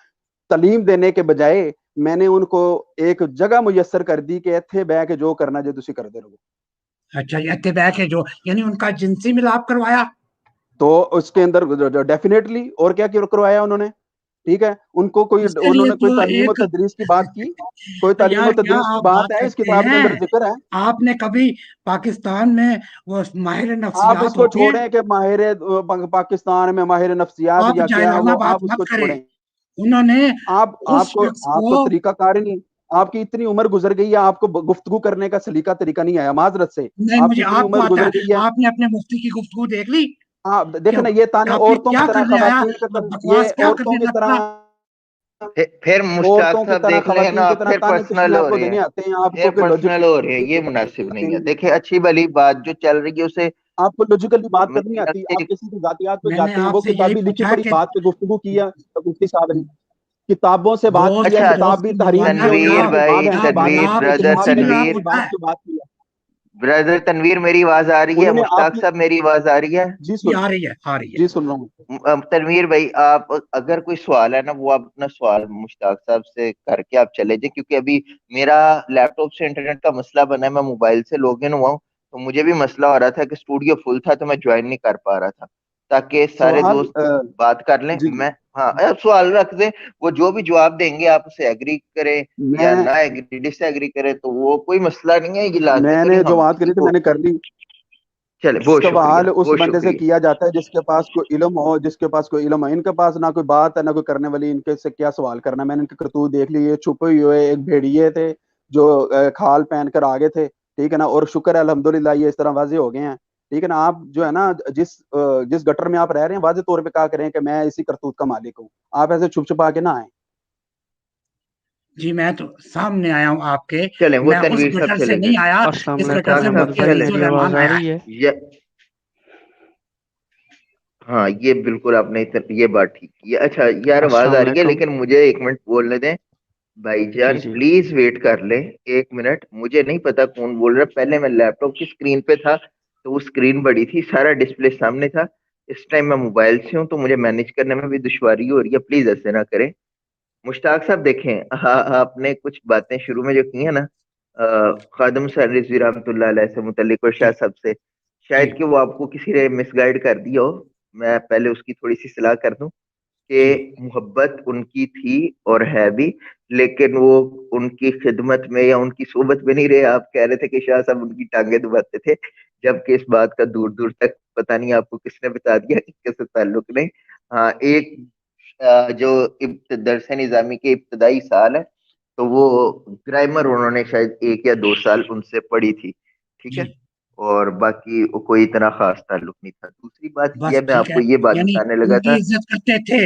Speaker 6: تعلیم دینے کے بجائے میں نے ان کو ایک جگہ میسر کر دی کہ ایتھے بہ کے جو کرنا جو تسی کرتے رہو.
Speaker 2: اچھا، یہ اتباع کے جو یعنی ان کا جنسی ملاپ کروایا.
Speaker 6: تو اس کے اندر ڈیفینیٹلی اور کیا کروایا انہوں نے. ٹھیک ہے، ان کو کوئی
Speaker 2: اس کے
Speaker 6: انہوں
Speaker 2: لیے
Speaker 6: نے کوئی
Speaker 2: تو
Speaker 6: تعلیم و
Speaker 2: ایک
Speaker 6: تدریس کی بات کی، کوئی
Speaker 2: تو
Speaker 6: تعلیم و
Speaker 2: یار کیا
Speaker 6: تدریس کی
Speaker 2: آپ
Speaker 6: بات
Speaker 2: بات
Speaker 6: ہے اس
Speaker 2: کرتے
Speaker 6: کتاب کے
Speaker 2: ہیں؟
Speaker 6: اندر ذکر ہے.
Speaker 2: آپ نے کبھی پاکستان میں وہ ماہر
Speaker 6: آپ اس
Speaker 2: نفسیات
Speaker 6: کو
Speaker 2: ہوتے ہیں،
Speaker 6: چھوڑیں کہ ماہر پاکستان میں ماہر نفسیات
Speaker 2: آپ
Speaker 6: یا کیا ہے،
Speaker 2: جائرانہ
Speaker 6: وہ
Speaker 2: بات
Speaker 6: آپ اس
Speaker 2: مت
Speaker 6: کو
Speaker 2: کریں.
Speaker 6: چھوڑیں.
Speaker 2: انہوں نے اس
Speaker 6: آپ
Speaker 2: شخص
Speaker 6: کو
Speaker 2: کو
Speaker 6: طریقہ کار نہیں، آپ کی اتنی عمر گزر گئی ہے، آپ کو گفتگو کرنے کا سلیقہ طریقہ نہیں آیا معذرت سے.
Speaker 2: نہیں،
Speaker 6: آپ کی
Speaker 2: مجھے
Speaker 6: اتنی
Speaker 2: آپ کو
Speaker 6: عمر
Speaker 2: آتا
Speaker 6: گزر
Speaker 2: ہے.
Speaker 6: گئی ہے.
Speaker 2: آپ نے اپنے مفتی کی گفتگو دیکھ لی کہ
Speaker 6: دیکھیں نا، یہ تانے
Speaker 2: آپ یہ
Speaker 6: عورتوں کی
Speaker 2: کیا
Speaker 6: طرح
Speaker 2: کرنے آیا،
Speaker 6: خواتین کی طرح، یہ
Speaker 2: بکواس کیا
Speaker 6: عورتوں
Speaker 2: کرنے
Speaker 6: کی
Speaker 2: لگا.
Speaker 6: طرح
Speaker 7: پھر مشتاق
Speaker 6: عورتوں کی
Speaker 7: صاحب
Speaker 6: طرح
Speaker 7: دیکھ لیں نا،
Speaker 6: خواتین کی
Speaker 7: آپ
Speaker 6: طرح
Speaker 7: پھر
Speaker 6: تانے
Speaker 7: پرسنل
Speaker 6: کشیدیں آپ
Speaker 7: ہو
Speaker 6: کو
Speaker 7: رہے ہیں،
Speaker 6: دینے آتے ہیں. آپ
Speaker 7: پھر
Speaker 6: کو کہ
Speaker 7: پرسنل ہو رہے ہیں، یہ مناسب نہیں ہے. دیکھیں اچھی بھلی بات جو چل رہی ہے اسے
Speaker 6: آپ کو لوجیکلی بات کرنی آتی.
Speaker 7: ایک
Speaker 6: آپ کسی کی ذاتیات پہ
Speaker 2: میں نے
Speaker 6: جاتے ہیں،
Speaker 2: آپ
Speaker 6: وہ
Speaker 2: سے یہی
Speaker 6: کتابی لکھی
Speaker 2: پوچھا
Speaker 6: پڑھی
Speaker 2: کہ
Speaker 6: بات پہ گفتگو کی ہے مفتی صاحب نے. کتابوں سے بات کی
Speaker 2: دوست
Speaker 6: ہے،
Speaker 2: سے
Speaker 7: اچھا
Speaker 6: کتاب
Speaker 2: دوست
Speaker 6: بھی
Speaker 2: کو
Speaker 6: تحریر
Speaker 2: منوانا
Speaker 6: کی ہے،
Speaker 2: کیا
Speaker 6: انہوں
Speaker 7: تنویر
Speaker 6: نے بعد
Speaker 7: بھائی،
Speaker 6: میں
Speaker 2: کیا
Speaker 6: بات کی.
Speaker 7: تنویر
Speaker 2: ملاپ
Speaker 7: بردر
Speaker 6: کتاب
Speaker 2: جنسی
Speaker 6: میں نے
Speaker 2: ملاپ
Speaker 7: تنویر،
Speaker 6: کسی
Speaker 2: ہوتا
Speaker 6: بات
Speaker 2: ہے.
Speaker 6: پہ بات کی ہے.
Speaker 7: بردر تنویر میری آواز آ رہی ہے؟
Speaker 6: انہوں نے آپ
Speaker 7: مشتاق
Speaker 6: کی
Speaker 7: صاحب میری آواز آ رہی ہے؟
Speaker 2: جی آ رہی ہے، آ رہی ہے.
Speaker 6: جی سن رہا ہوں.
Speaker 7: تنویر بھائی، آپ اگر کوئی سوال ہے نا، وہ آپ اپنا سوال مشتاق صاحب سے کر کے آپ چلے جائیں، کیونکہ ابھی میرا لیپ ٹاپ سے انٹرنیٹ کا مسئلہ بنا ہے، میں موبائل سے لاگ ان ہوا ہوں، تو مجھے بھی مسئلہ ہو رہا تھا کہ اسٹوڈیو فل تھا تو میں جوائن نہیں کر پا رہا تھا، تاکہ سارے
Speaker 6: سوال
Speaker 7: دوست بات کر لیں.
Speaker 6: جی جی
Speaker 7: میں ہاں سوال رکھ دیں، وہ جو بھی جواب دیں گے آپ اسے ایگری کریں یا
Speaker 6: میں
Speaker 7: نہ ایگری ڈس ایگری کریں، تو وہ کوئی مسئلہ نہیں ہے، یہ
Speaker 6: میں
Speaker 7: لازمی تو
Speaker 6: نے
Speaker 7: نہیں
Speaker 6: جو
Speaker 7: ہم
Speaker 6: بات
Speaker 7: کسی
Speaker 6: کری تھی
Speaker 7: کو.
Speaker 6: میں نے کر لی.
Speaker 3: چلے بہت شکریہ
Speaker 6: سوال اس
Speaker 3: بہت
Speaker 6: بندے سے
Speaker 3: شکریہ.
Speaker 6: کیا جاتا ہے جس کے پاس کوئی علم ہو، جس کے پاس کوئی علم ہو. ان کے پاس نہ کوئی بات ہے نہ کوئی کرنے والی، ان کے سے کیا سوال کرنا. میں نے ان کے کرتوت دیکھ لی، یہ چھپے ہوئے ایک بھیڑیے تھے جو کھال پہن کر آگے تھے، ٹھیک ہے نا. اور شکر ہے الحمدللہ یہ اس طرح واضح ہو گئے ہیں، ٹھیک ہے نا. آپ جو ہے نا جس گٹر میں آپ رہ رہے ہیں واضح طور پہ کہا کریں کہ میں اسی کرتوت کا مالک ہوں. آپ ایسے چھپ چھپا کے نہ آئیں.
Speaker 2: جی میں تو سامنے آیا ہوں آپ کے،
Speaker 3: چلیں وہ
Speaker 2: میں اس
Speaker 3: تنویر صاحب
Speaker 2: گٹر سے
Speaker 3: چلے گئے.
Speaker 2: نہیں آیا،
Speaker 8: السلام
Speaker 2: اس
Speaker 8: علیکم
Speaker 2: گٹر سے
Speaker 3: مشتاق صاحب
Speaker 2: مفتی
Speaker 8: بھائی،
Speaker 3: چلیں.
Speaker 2: عزیز
Speaker 8: میری آواز
Speaker 2: الرحمان
Speaker 8: آ
Speaker 2: آیا
Speaker 8: رہی
Speaker 2: ہے۔
Speaker 8: ہے؟
Speaker 3: ہاں یہ بالکل آپ نے یہ بات ٹھیک کی. اچھا یار آواز
Speaker 8: السلام
Speaker 3: آ رہی ہے،
Speaker 8: علیکم.
Speaker 3: لیکن مجھے ایک منٹ بولنے دیں. بھائی
Speaker 8: جی
Speaker 3: جان
Speaker 8: جی
Speaker 3: پلیز ویٹ کر لیں ایک منٹ. مجھے نہیں پتا کون بول رہا. پہلے میں لیپ ٹاپ کی اسکرین پہ تھا تو وہ اسکرین بڑی تھی، سارا ڈسپلے سامنے تھا. اس ٹائم میں موبائل سے ہوں تو مجھے مینج کرنے میں بھی دشواری ہو رہی ہے. پلیز ایسے نہ کریں. مشتاق صاحب دیکھیں، آپ نے کچھ باتیں شروع میں جو کی ہیں نا خادم صاحب رضوی رحمۃ اللہ علیہ سے متعلق اور
Speaker 2: جی
Speaker 3: شاہ صاحب سے،
Speaker 2: جی
Speaker 3: شاید کہ وہ آپ کو کسی نے مس گائیڈ کر دیا ہو. میں پہلے اس کی تھوڑی سی صلاح کر دوں کہ
Speaker 2: جی
Speaker 3: محبت ان کی تھی اور ہے بھی، لیکن وہ ان کی خدمت میں یا ان کی صحبت میں نہیں رہے. آپ کہہ رہے تھے کہ شاہ صاحب ان کی ٹانگیں دباتے تھے، جبکہ اس بات کا دور دور تک پتہ نہیں آپ کو کس نے بتا دیا، کس سے تعلق نہیں. ہاں ایک جو درس نظامی کے ابتدائی سال ہے تو وہ گرامر انہوں نے شاید 1 یا 2 سال ان سے پڑھی تھی، ٹھیک ہے.
Speaker 2: جی
Speaker 3: اور باقی کوئی اتنا خاص تعلق نہیں تھا. دوسری بات یہ
Speaker 2: بس
Speaker 3: میں
Speaker 2: ٹھیک
Speaker 3: آپ
Speaker 2: ہے،
Speaker 3: کو یہ بات
Speaker 2: یعنی
Speaker 3: بتانے لگا
Speaker 2: ان
Speaker 3: تھا.
Speaker 2: کی عزت کرتے تھے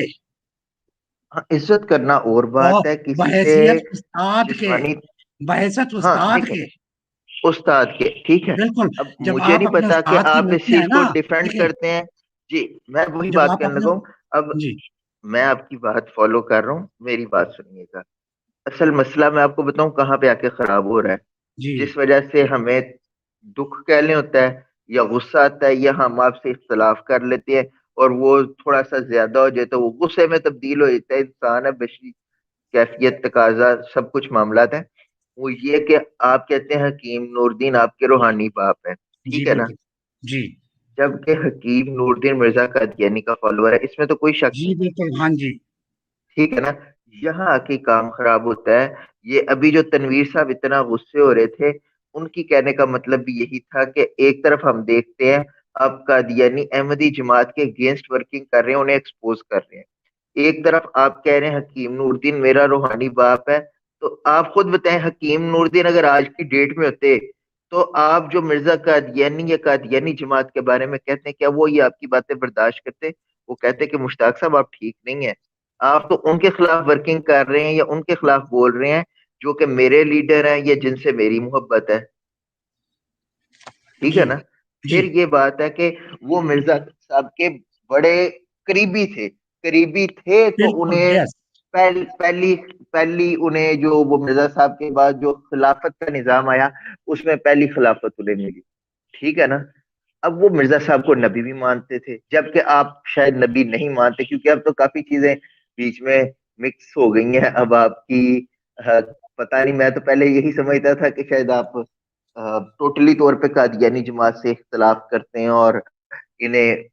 Speaker 3: ہاں عزت کرنا اور
Speaker 2: اور
Speaker 3: بات ہے، کسی سے
Speaker 2: بحیثیت استاد کے،
Speaker 3: جسمانی.
Speaker 2: بحیثیت
Speaker 3: ہاں
Speaker 2: استاد
Speaker 3: دیکھیں
Speaker 2: کے،
Speaker 3: استاد کے، ٹھیک ہے.
Speaker 2: بالکل.
Speaker 3: اب
Speaker 2: جب
Speaker 3: مجھے
Speaker 2: آپ
Speaker 3: نہیں
Speaker 2: اپنے
Speaker 3: پتا کہ
Speaker 2: استاد کی
Speaker 3: آپ اس
Speaker 2: مفتی ہیں
Speaker 3: چیز کو
Speaker 2: نا،
Speaker 3: ڈیفینڈ
Speaker 2: دیکھیں
Speaker 3: کرتے ہیں. جی میں وہی
Speaker 2: جب
Speaker 3: بات
Speaker 2: آپ
Speaker 3: کرنے
Speaker 2: اپنے،
Speaker 3: لگا ہوں. اب
Speaker 2: جی
Speaker 3: میں آپ کی بات فالو کر رہا ہوں، میری بات سنیے گا. اصل مسئلہ میں آپ کو بتاؤں کہاں پہ آ کے خراب ہو رہا ہے.
Speaker 2: جی
Speaker 3: جس وجہ سے ہمیں دکھ کہہ لیں ہوتا ہے یا غصہ آتا ہے یا ہم آپ سے اختلاف کر لیتے ہیں اور وہ تھوڑا سا زیادہ ہو جائے تو وہ غصے میں تبدیل ہو جاتا ہے. انسان ہے، بشری کیفیت تقاضا سب کچھ معاملات ہیں. وہ یہ کہ آپ کہتے ہیں حکیم نور الدین آپ کے روحانی باپ ہیں،
Speaker 2: جی
Speaker 3: ٹھیک ہے نا.
Speaker 2: بالکل جی
Speaker 3: جبکہ حکیم نور الدین مرزا قادیانی کا فالوور ہے، اس میں تو کوئی شک
Speaker 2: جی
Speaker 3: نہیں،
Speaker 2: بالکل ہاں جی
Speaker 3: ٹھیک ہے نا. یہاں آ کے کام خراب ہوتا ہے. یہ ابھی جو تنویر صاحب اتنا غصے ہو رہے تھے، ان کی کہنے کا مطلب بھی یہی تھا کہ ایک طرف ہم دیکھتے ہیں آپ قادیانی احمدی جماعت کے اگینسٹ ورکنگ کر رہے ہیں، انہیں ایکسپوز کر رہے ہیں. ایک طرف آپ کہہ رہے ہیں حکیم نور الدین میرا روحانی باپ ہے. تو آپ خود بتائیں حکیم نور الدین اگر آج کی ڈیٹ میں ہوتے تو آپ جو مرزا قادیانی یا قادیانی جماعت کے بارے میں کہتے ہیں کیا وہ یہ آپ کی باتیں برداشت کرتے؟ وہ کہتے کہ مشتاق صاحب آپ ٹھیک نہیں ہیں، آپ تو ان کے خلاف ورکنگ کر رہے ہیں یا ان کے خلاف بول رہے ہیں جو کہ میرے لیڈر ہیں یا جن سے میری محبت ہے، ٹھیک ہے
Speaker 2: جی
Speaker 3: نا.
Speaker 2: جی
Speaker 3: پھر یہ بات ہے کہ وہ مرزا صاحب کے بڑے قریبی تھے، قریبی تھے تو
Speaker 2: بالکل
Speaker 3: انہیں
Speaker 2: یس
Speaker 3: پہلی انہیں جو وہ مرزا صاحب کے بعد جو خلافت کا نظام آیا اس میں پہلی خلافت انہیں ملی، ٹھیک ہے نا. اب وہ مرزا صاحب کو نبی بھی مانتے تھے، جبکہ آپ شاید نبی نہیں مانتے کیونکہ اب تو کافی چیزیں بیچ میں مکس ہو گئی ہیں. اب آپ کی پتہ نہیں، میں تو پہلے یہی سمجھتا تھا کہ شاید آپ ٹوٹلی طور پہ قادیانی جماعت سے اختلاف کرتے ہیں اور انہیں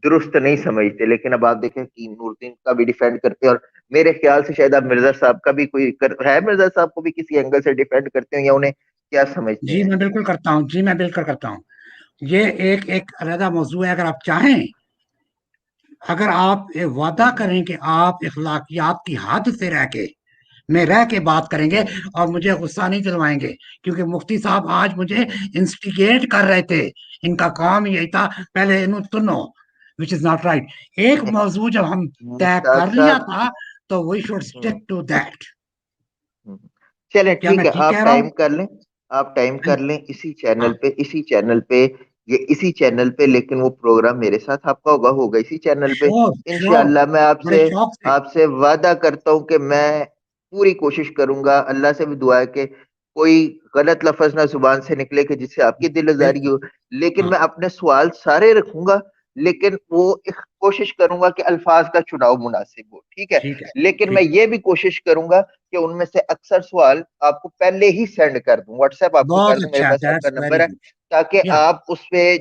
Speaker 3: درست نہیں سمجھتے، لیکن اب آپ دیکھیں کہ نور الدین کا بھی ڈیفینڈ کرتے ہیں اور میرے خیال سے شاید آپ مرزا صاحب کا بھی کوئی ہے، مرزا صاحب کو بھی کسی اینگل سے ڈیفینڈ کرتے ہیں یا انہیں کیا سمجھتے
Speaker 2: جی
Speaker 3: ہیں.
Speaker 2: میں بالکل کرتا ہوں، جی میں بالکل کرتا ہوں. یہ ایک علیحدہ موضوع ہے. اگر آپ چاہیں، اگر آپ یہ وعدہ کریں کہ آپ اخلاقیات کی حد سے رہ کے بات کریں گے اور مجھے غصہ نہیں دلوائیں گے، کیونکہ مفتی صاحب آج مجھے انسٹیگیٹ کر رہے تھے. ان کا کام یہی تھا پہلے انہوں سنو which is not right. ایک موضوع جب ہم طے
Speaker 3: مشتاق
Speaker 2: کر لیا
Speaker 3: صاحب
Speaker 2: تھا تو we should stick to that.
Speaker 3: چلیں
Speaker 2: کیا میں
Speaker 3: ٹھیک ہے،
Speaker 2: ٹھیک کہہ
Speaker 3: آپ
Speaker 2: رہا ہوں؟
Speaker 3: ٹائم کر لیں، آپ ٹائم کر لیں اسی
Speaker 2: ہاں
Speaker 3: چینل پہ اسی چینل پہ، لیکن وہ پروگرام میرے ساتھ آپ کا ہوگا اسی چینل پہ
Speaker 2: شور شور
Speaker 3: انشاءاللہ. میں
Speaker 2: بڑے شوق سے.
Speaker 3: آپ سے وعدہ کرتا ہوں کہ میں پوری کوشش کروں گا. اللہ سے بھی دعا ہے کہ کوئی غلط لفظ نہ زبان سے نکلے کہ جس سے آپ کی دل آزاری
Speaker 2: بالکل
Speaker 3: ہو، لیکن
Speaker 2: ہاں
Speaker 3: میں اپنے سوال سارے رکھوں گا، لیکن وہ کوشش کروں گا کہ الفاظ کا چناؤ مناسب ہو، ٹھیک ہے.
Speaker 2: ٹھیک ہے
Speaker 3: لیکن میں
Speaker 2: ٹھیک.
Speaker 3: یہ بھی کوشش کروں گا کہ ان میں سے اکثر سوال آپ کو پہلے ہی سینڈ کر دوں، واٹس ایپ آپ کو کر
Speaker 2: بہت
Speaker 3: دوں، میرے
Speaker 2: اچھا ہے.
Speaker 3: پاس آپ کا
Speaker 2: دیٹس
Speaker 3: نمبر
Speaker 2: ویری
Speaker 3: ہے،
Speaker 2: گڈ.
Speaker 3: تاکہ
Speaker 2: یا
Speaker 3: آپ اس پہ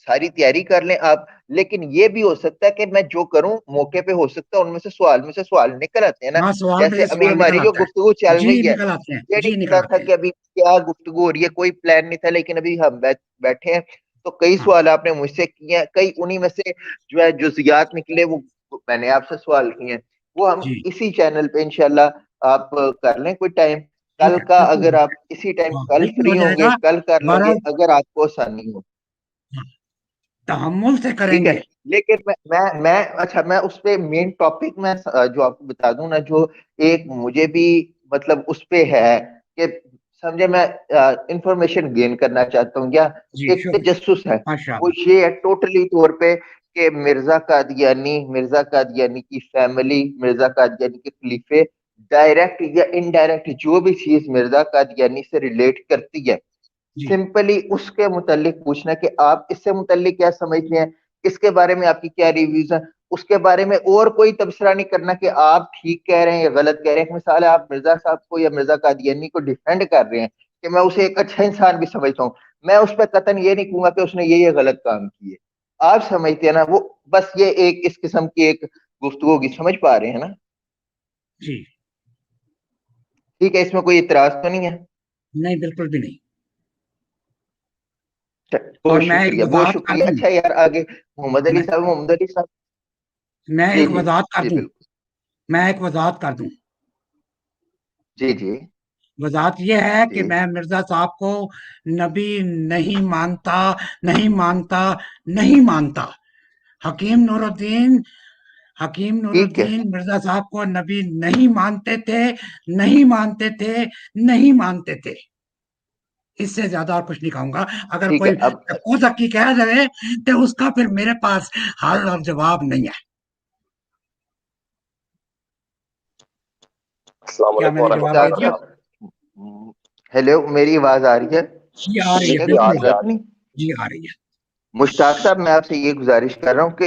Speaker 3: ساری تیاری کر لیں آپ. لیکن یہ بھی ہو سکتا ہے کہ میں جو کروں موقع پہ ہو سکتا ہے ان میں سے سوال نکل آتے ہیں نا،
Speaker 2: ہاں سوال
Speaker 3: جیسے
Speaker 2: میں سے
Speaker 3: ابھی
Speaker 2: سوال نکل
Speaker 3: ہماری جو
Speaker 2: آتا
Speaker 3: گفتگو
Speaker 2: ہے.
Speaker 3: چل
Speaker 2: جی
Speaker 3: رہی ہے.
Speaker 2: نکل آتے ہیں،
Speaker 3: یہ
Speaker 2: جی
Speaker 3: نہیں
Speaker 2: نکل
Speaker 3: پتا تھا
Speaker 2: آتے ہیں.
Speaker 3: کہ ابھی کیا گفتگو ہو رہی ہے، کوئی پلان نہیں تھا، لیکن ابھی ہم بیٹھے ہیں
Speaker 7: تو کئی
Speaker 2: ہاں
Speaker 7: سوال آپ نے مجھ سے کیے ہیں, کئی انہی میں سے جو ہے جزیات نکلے وہ میں نے آپ سے سوال کیے ہیں, وہ ہم
Speaker 2: جی
Speaker 7: اسی چینل پہ انشاءاللہ آپ کر لیں کوئی ٹائم.
Speaker 2: ٹھیک
Speaker 7: کل
Speaker 2: ہے
Speaker 7: کا
Speaker 2: بالکل
Speaker 7: اگر آپ اسی ٹائم
Speaker 2: ہاں
Speaker 7: کل
Speaker 2: بالکل ہو
Speaker 7: فری ہوں
Speaker 2: جائے
Speaker 7: گے
Speaker 2: گا
Speaker 7: کل کر لیں گے
Speaker 2: بہرحال
Speaker 7: اگر آپ کو آسانی ہو.
Speaker 2: ہاں، تحمل سے کریں
Speaker 7: ٹھیک ہے,
Speaker 2: گے.
Speaker 7: لیکن میں اچھا میں اس پہ مین ٹاپک میں جو آپ کو بتا دوں نا, جو ایک مجھے بھی مطلب اس پہ ہے کہ سمجھے میں انفارمیشن گین کرنا چاہتا ہوں, یا
Speaker 2: جی
Speaker 7: ایک
Speaker 2: شکریہ
Speaker 7: تجسس ہے,
Speaker 2: ماشاء
Speaker 7: وہ
Speaker 2: اللہ.
Speaker 7: یہ ہے ٹوٹلی طور پہ کہ مرزا قادیانی کی فیملی, مرزا قادیانی کے خلیفے ڈائریکٹ یا انڈائریکٹ جو بھی چیز مرزا قادیانی سے ریلیٹ کرتی ہے,
Speaker 2: جی
Speaker 7: سمپلی اس کے متعلق پوچھنا کہ آپ اس سے متعلق کیا سمجھتے ہیں, اس کے بارے میں آپ کی کیا ریویوز ہیں, اس کے بارے میں اور کوئی تبصرہ نہیں کرنا کہ آپ ٹھیک کہہ رہے ہیں یا غلط کہہ رہے ہیں. مثال ہے آپ مرزا صاحب کو یا مرزا قادیانی کو ڈیفینڈ کر رہے ہیں کہ میں اسے ایک اچھا انسان بھی سمجھتا ہوں, میں اس پہ قطعاً یہ نہیں کہوں گا کہ اس نے یہ غلط کام کیے. آپ سمجھتے ہیں نا, وہ بس یہ ایک اس قسم کی ایک گفتگو کی, سمجھ پا رہے ہیں نا.
Speaker 2: جی
Speaker 7: ٹھیک ہے, اس میں کوئی اعتراض تو نہیں ہے.
Speaker 2: نہیں بالکل بھی نہیں. اور
Speaker 7: بہت
Speaker 2: میں ایک
Speaker 7: شکریہ, بہت
Speaker 2: وضاحت کر
Speaker 7: شکریہ.
Speaker 2: دوں
Speaker 7: اچھا یار آگے
Speaker 2: میں
Speaker 7: محمد علی صاحب.
Speaker 2: میں
Speaker 7: جی
Speaker 2: ایک
Speaker 7: جی
Speaker 2: وضاحت کر
Speaker 7: جی
Speaker 2: دوں
Speaker 7: بالکل.
Speaker 2: میں ایک وضاحت کر دوں.
Speaker 7: جی جی
Speaker 2: وضاحت یہ ہے کہ
Speaker 7: جی
Speaker 2: میں مرزا صاحب کو نبی نہیں مانتا نہیں مانتا نہیں مانتا. حکیم نور الدین حکیم نور
Speaker 7: ٹھیک ہے
Speaker 2: الدین مرزا صاحب کو نبی نہیں مانتے تھے نہیں مانتے تھے نہیں مانتے تھے. اس سے زیادہ اور کچھ نہیں کہوں گا. اگر
Speaker 7: ٹھیک ہے.
Speaker 2: کوئی
Speaker 7: اب
Speaker 2: ہو سکی کہہ جائے تو اس کا پھر میرے پاس حل اور جواب نہیں ہے.
Speaker 4: السلام
Speaker 2: کیا
Speaker 4: علیکم
Speaker 2: میں نے
Speaker 4: ورحمۃ
Speaker 2: جواب
Speaker 4: اللہ
Speaker 2: دے
Speaker 7: مشتاق
Speaker 2: دیا؟
Speaker 7: صاحب,
Speaker 4: وبرکاتہ.
Speaker 7: ہیلو, میری آواز آ رہی ہے؟
Speaker 2: جی آ رہی ہے
Speaker 4: جی آ
Speaker 2: بالکل
Speaker 4: رہی ہے.
Speaker 7: نہیں,
Speaker 2: جی آ رہی ہے.
Speaker 7: مشتاق صاحب میں آپ سے یہ گزارش کر رہا ہوں کہ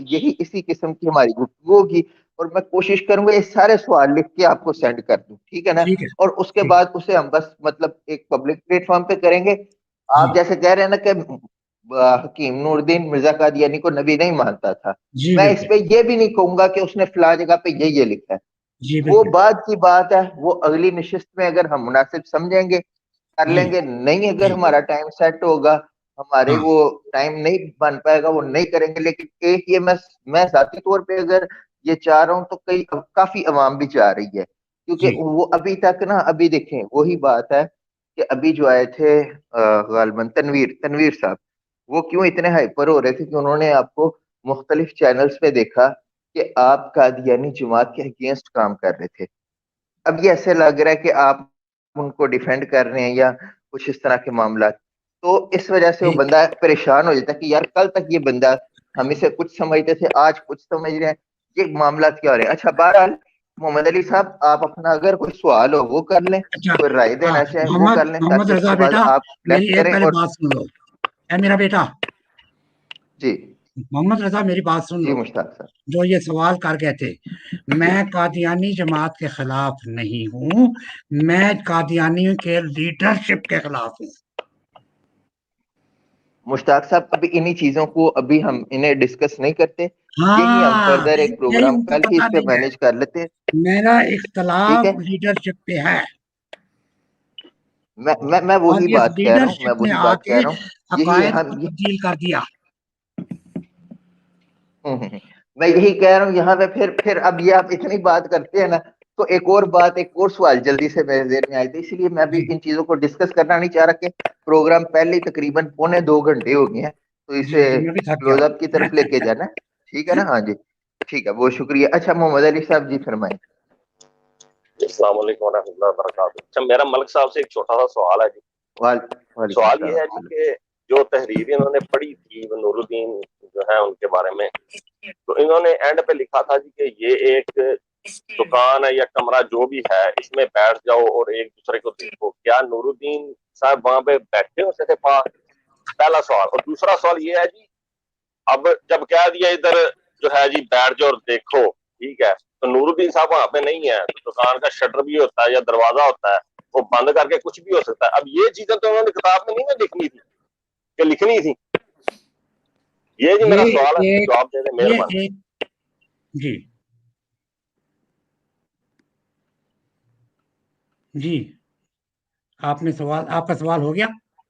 Speaker 7: یہی اسی قسم کی ہماری گفتگو ہوگی, اور میں کوشش کروں گا یہ سارے سوال لکھ کے آپ کو سینڈ کر دوں, ٹھیک ہے نا.
Speaker 2: ٹھیک ہے
Speaker 7: اور اس کے
Speaker 2: ٹھیک.
Speaker 7: بعد اسے ہم بس مطلب ایک پبلک پلیٹ فارم پہ کریں گے.
Speaker 2: جی
Speaker 7: آپ جیسے کہہ رہے ہیں نا کہ حکیم نور الدین مرزا قادیانی کو نبی نہیں مانتا تھا,
Speaker 2: جی
Speaker 7: میں اس
Speaker 2: بالکل
Speaker 7: پہ یہ بھی نہیں کہوں گا کہ اس نے فلاں جگہ پہ یہ لکھا ہے.
Speaker 2: جی
Speaker 7: وہ
Speaker 2: بالکل
Speaker 7: بعد کی بات ہے, وہ اگلی نشست میں اگر ہم مناسب سمجھیں گے کر
Speaker 2: جی
Speaker 7: لیں گے, نہیں اگر
Speaker 2: جی
Speaker 7: ہمارا ٹائم سیٹ ہوگا, ہمارے
Speaker 2: ہاں
Speaker 7: وہ ٹائم نہیں بن پائے گا, وہ نہیں کریں گے. لیکن ایک یہ میں ذاتی طور پہ اگر یہ چاہ رہا ہوں تو کافی عوام بھی چاہ رہی ہے,
Speaker 2: جی
Speaker 7: کیونکہ وہ ابھی تک نا, ابھی دیکھیں وہی بات ہے کہ ابھی جو آئے تھے غالباً تنویر صاحب, وہ کیوں اتنے ہائپر ہو رہے تھے کہ انہوں نے آپ کو مختلف چینلز پہ دیکھا کہ آپ قادیانی جماعت کے اگینسٹ کام کر رہے تھے. اب یہ ایسے لگ رہا ہے کہ آپ ان کو ڈیفینڈ کر رہے ہیں یا کچھ اس طرح کے معاملات, تو اس وجہ سے وہ
Speaker 2: ٹھیک.
Speaker 7: بندہ پریشان ہو جاتا ہے کہ یار کل تک یہ بندہ ہم اسے کچھ سمجھتے تھے, آج کچھ سمجھ رہے ہیں, یہ معاملات کیا ہو رہے ہیں. اچھا بہرحال محمد علی صاحب, آپ اپنا اگر کوئی سوال ہو وہ کر لیں,
Speaker 2: اچھا
Speaker 7: کوئی رائے
Speaker 2: ہاں
Speaker 7: دینا چاہیں وہ
Speaker 2: محمد
Speaker 7: کر لیں,
Speaker 2: محمد
Speaker 7: تاکہ اس
Speaker 2: رضا
Speaker 7: کے بعد
Speaker 2: بیٹا
Speaker 7: آپ
Speaker 2: میری
Speaker 7: لیفٹ
Speaker 2: ایک
Speaker 7: کریں.
Speaker 2: پہلے
Speaker 7: اور
Speaker 2: بات سن لو. اے میرا بیٹا
Speaker 7: جی
Speaker 2: محمد رضا میری بات سن
Speaker 7: جی
Speaker 2: لو.
Speaker 7: مشتاق صاحب.
Speaker 2: جو یہ سوال کر گئے تھے, میں قادیانی جماعت کے خلاف نہیں ہوں, میں قادیانی کے لیڈرشپ کے خلاف ہوں.
Speaker 7: مشتاق صاحب ابھی انہی چیزوں کو ابھی ہم انہیں ڈسکس نہیں کرتے, یہی ہم
Speaker 2: ہاں
Speaker 7: فردر ایک
Speaker 2: یہی
Speaker 7: پروگرام
Speaker 2: ان کو
Speaker 7: کل ہی
Speaker 2: پتا
Speaker 7: اس پہ
Speaker 2: نہیں ہے.
Speaker 7: مینج کر لیتے ہیں.
Speaker 2: میرا
Speaker 7: ٹھیک
Speaker 2: اختلاف
Speaker 7: ہے,
Speaker 2: لیڈرشپ پہ ہے.
Speaker 7: میں
Speaker 2: اور
Speaker 7: وہی
Speaker 2: اس
Speaker 7: بات کہہ رہا ہوں, میں
Speaker 2: لیڈرشپ نے
Speaker 7: وہی
Speaker 2: آ
Speaker 7: بات
Speaker 2: کے
Speaker 7: کہہ رہا ہوں. یہی
Speaker 2: عقائد کو
Speaker 7: ہم
Speaker 2: تبدیل کر دیا.
Speaker 7: میں یہی کہہ رہا ہوں یہاں پہ پھر اب یہ آپ اتنی بات کرتے ہیں نا, تو ایک اور بات, ایک اور سوال جلدی سے میرے ذہن میں آئے تھے, اسی لیے میں بھی
Speaker 2: جی
Speaker 7: ان چیزوں کو ڈسکس کرنا نہیں چاہ رہا کہ پروگرام پہلے ہی تقریباً 2.25 گھنٹے ہو گئے ہیں, تو
Speaker 2: جی
Speaker 7: اسے
Speaker 2: جی میں بھی تھک گیا
Speaker 7: کلوز اپ کی طرف لے کے جانا ہے. ٹھیک ہے نا, ہاں جی ٹھیک ہے, بہت شکریہ. اچھا محمد علی صاحب جی فرمائیں.
Speaker 4: السلام علیکم ورحمۃ اللہ وبرکاتہ. اچھا میرا ملک صاحب سے ایک چھوٹا سا سوال ہے جی.
Speaker 7: وعلیکم
Speaker 4: سوال یہ ہے جی
Speaker 7: السلام.
Speaker 4: کہ جو تحریری انہوں نے پڑھی تھی نور الدین جو ہے ان کے بارے میں, تو انہوں نے اینڈ پہ لکھا تھا جی کہ یہ ایک دکان ہے یا کمرہ جو بھی ہے, اس میں بیٹھ جاؤ اور ایک دوسرے کو دیکھو. کیا نور الدین صاحب وہاں پہ بیٹھے ہوتے تھے پاس؟ پہلا سوال. اور دوسرا سوال یہ ہے جی, اب جب کہہ دیا ادھر جو ہے جی بیٹھ جاؤ اور دیکھو, ٹھیک ہے, تو نور الدین صاحب وہاں پہ نہیں ہے, تو دکان کا شٹر بھی ہوتا ہے یا دروازہ ہوتا ہے, وہ بند کر کے کچھ بھی ہو سکتا ہے. اب یہ چیزیں تو انہوں نے کتاب میں نہیں نا لکھنی تھی کہ لکھنی تھی. یہ جی میرا سوال ہے,
Speaker 2: ایک
Speaker 4: جواب دے دیں
Speaker 2: یہ
Speaker 4: مہربانی.
Speaker 2: ایک جی جی آپ کا سوال ہو گیا.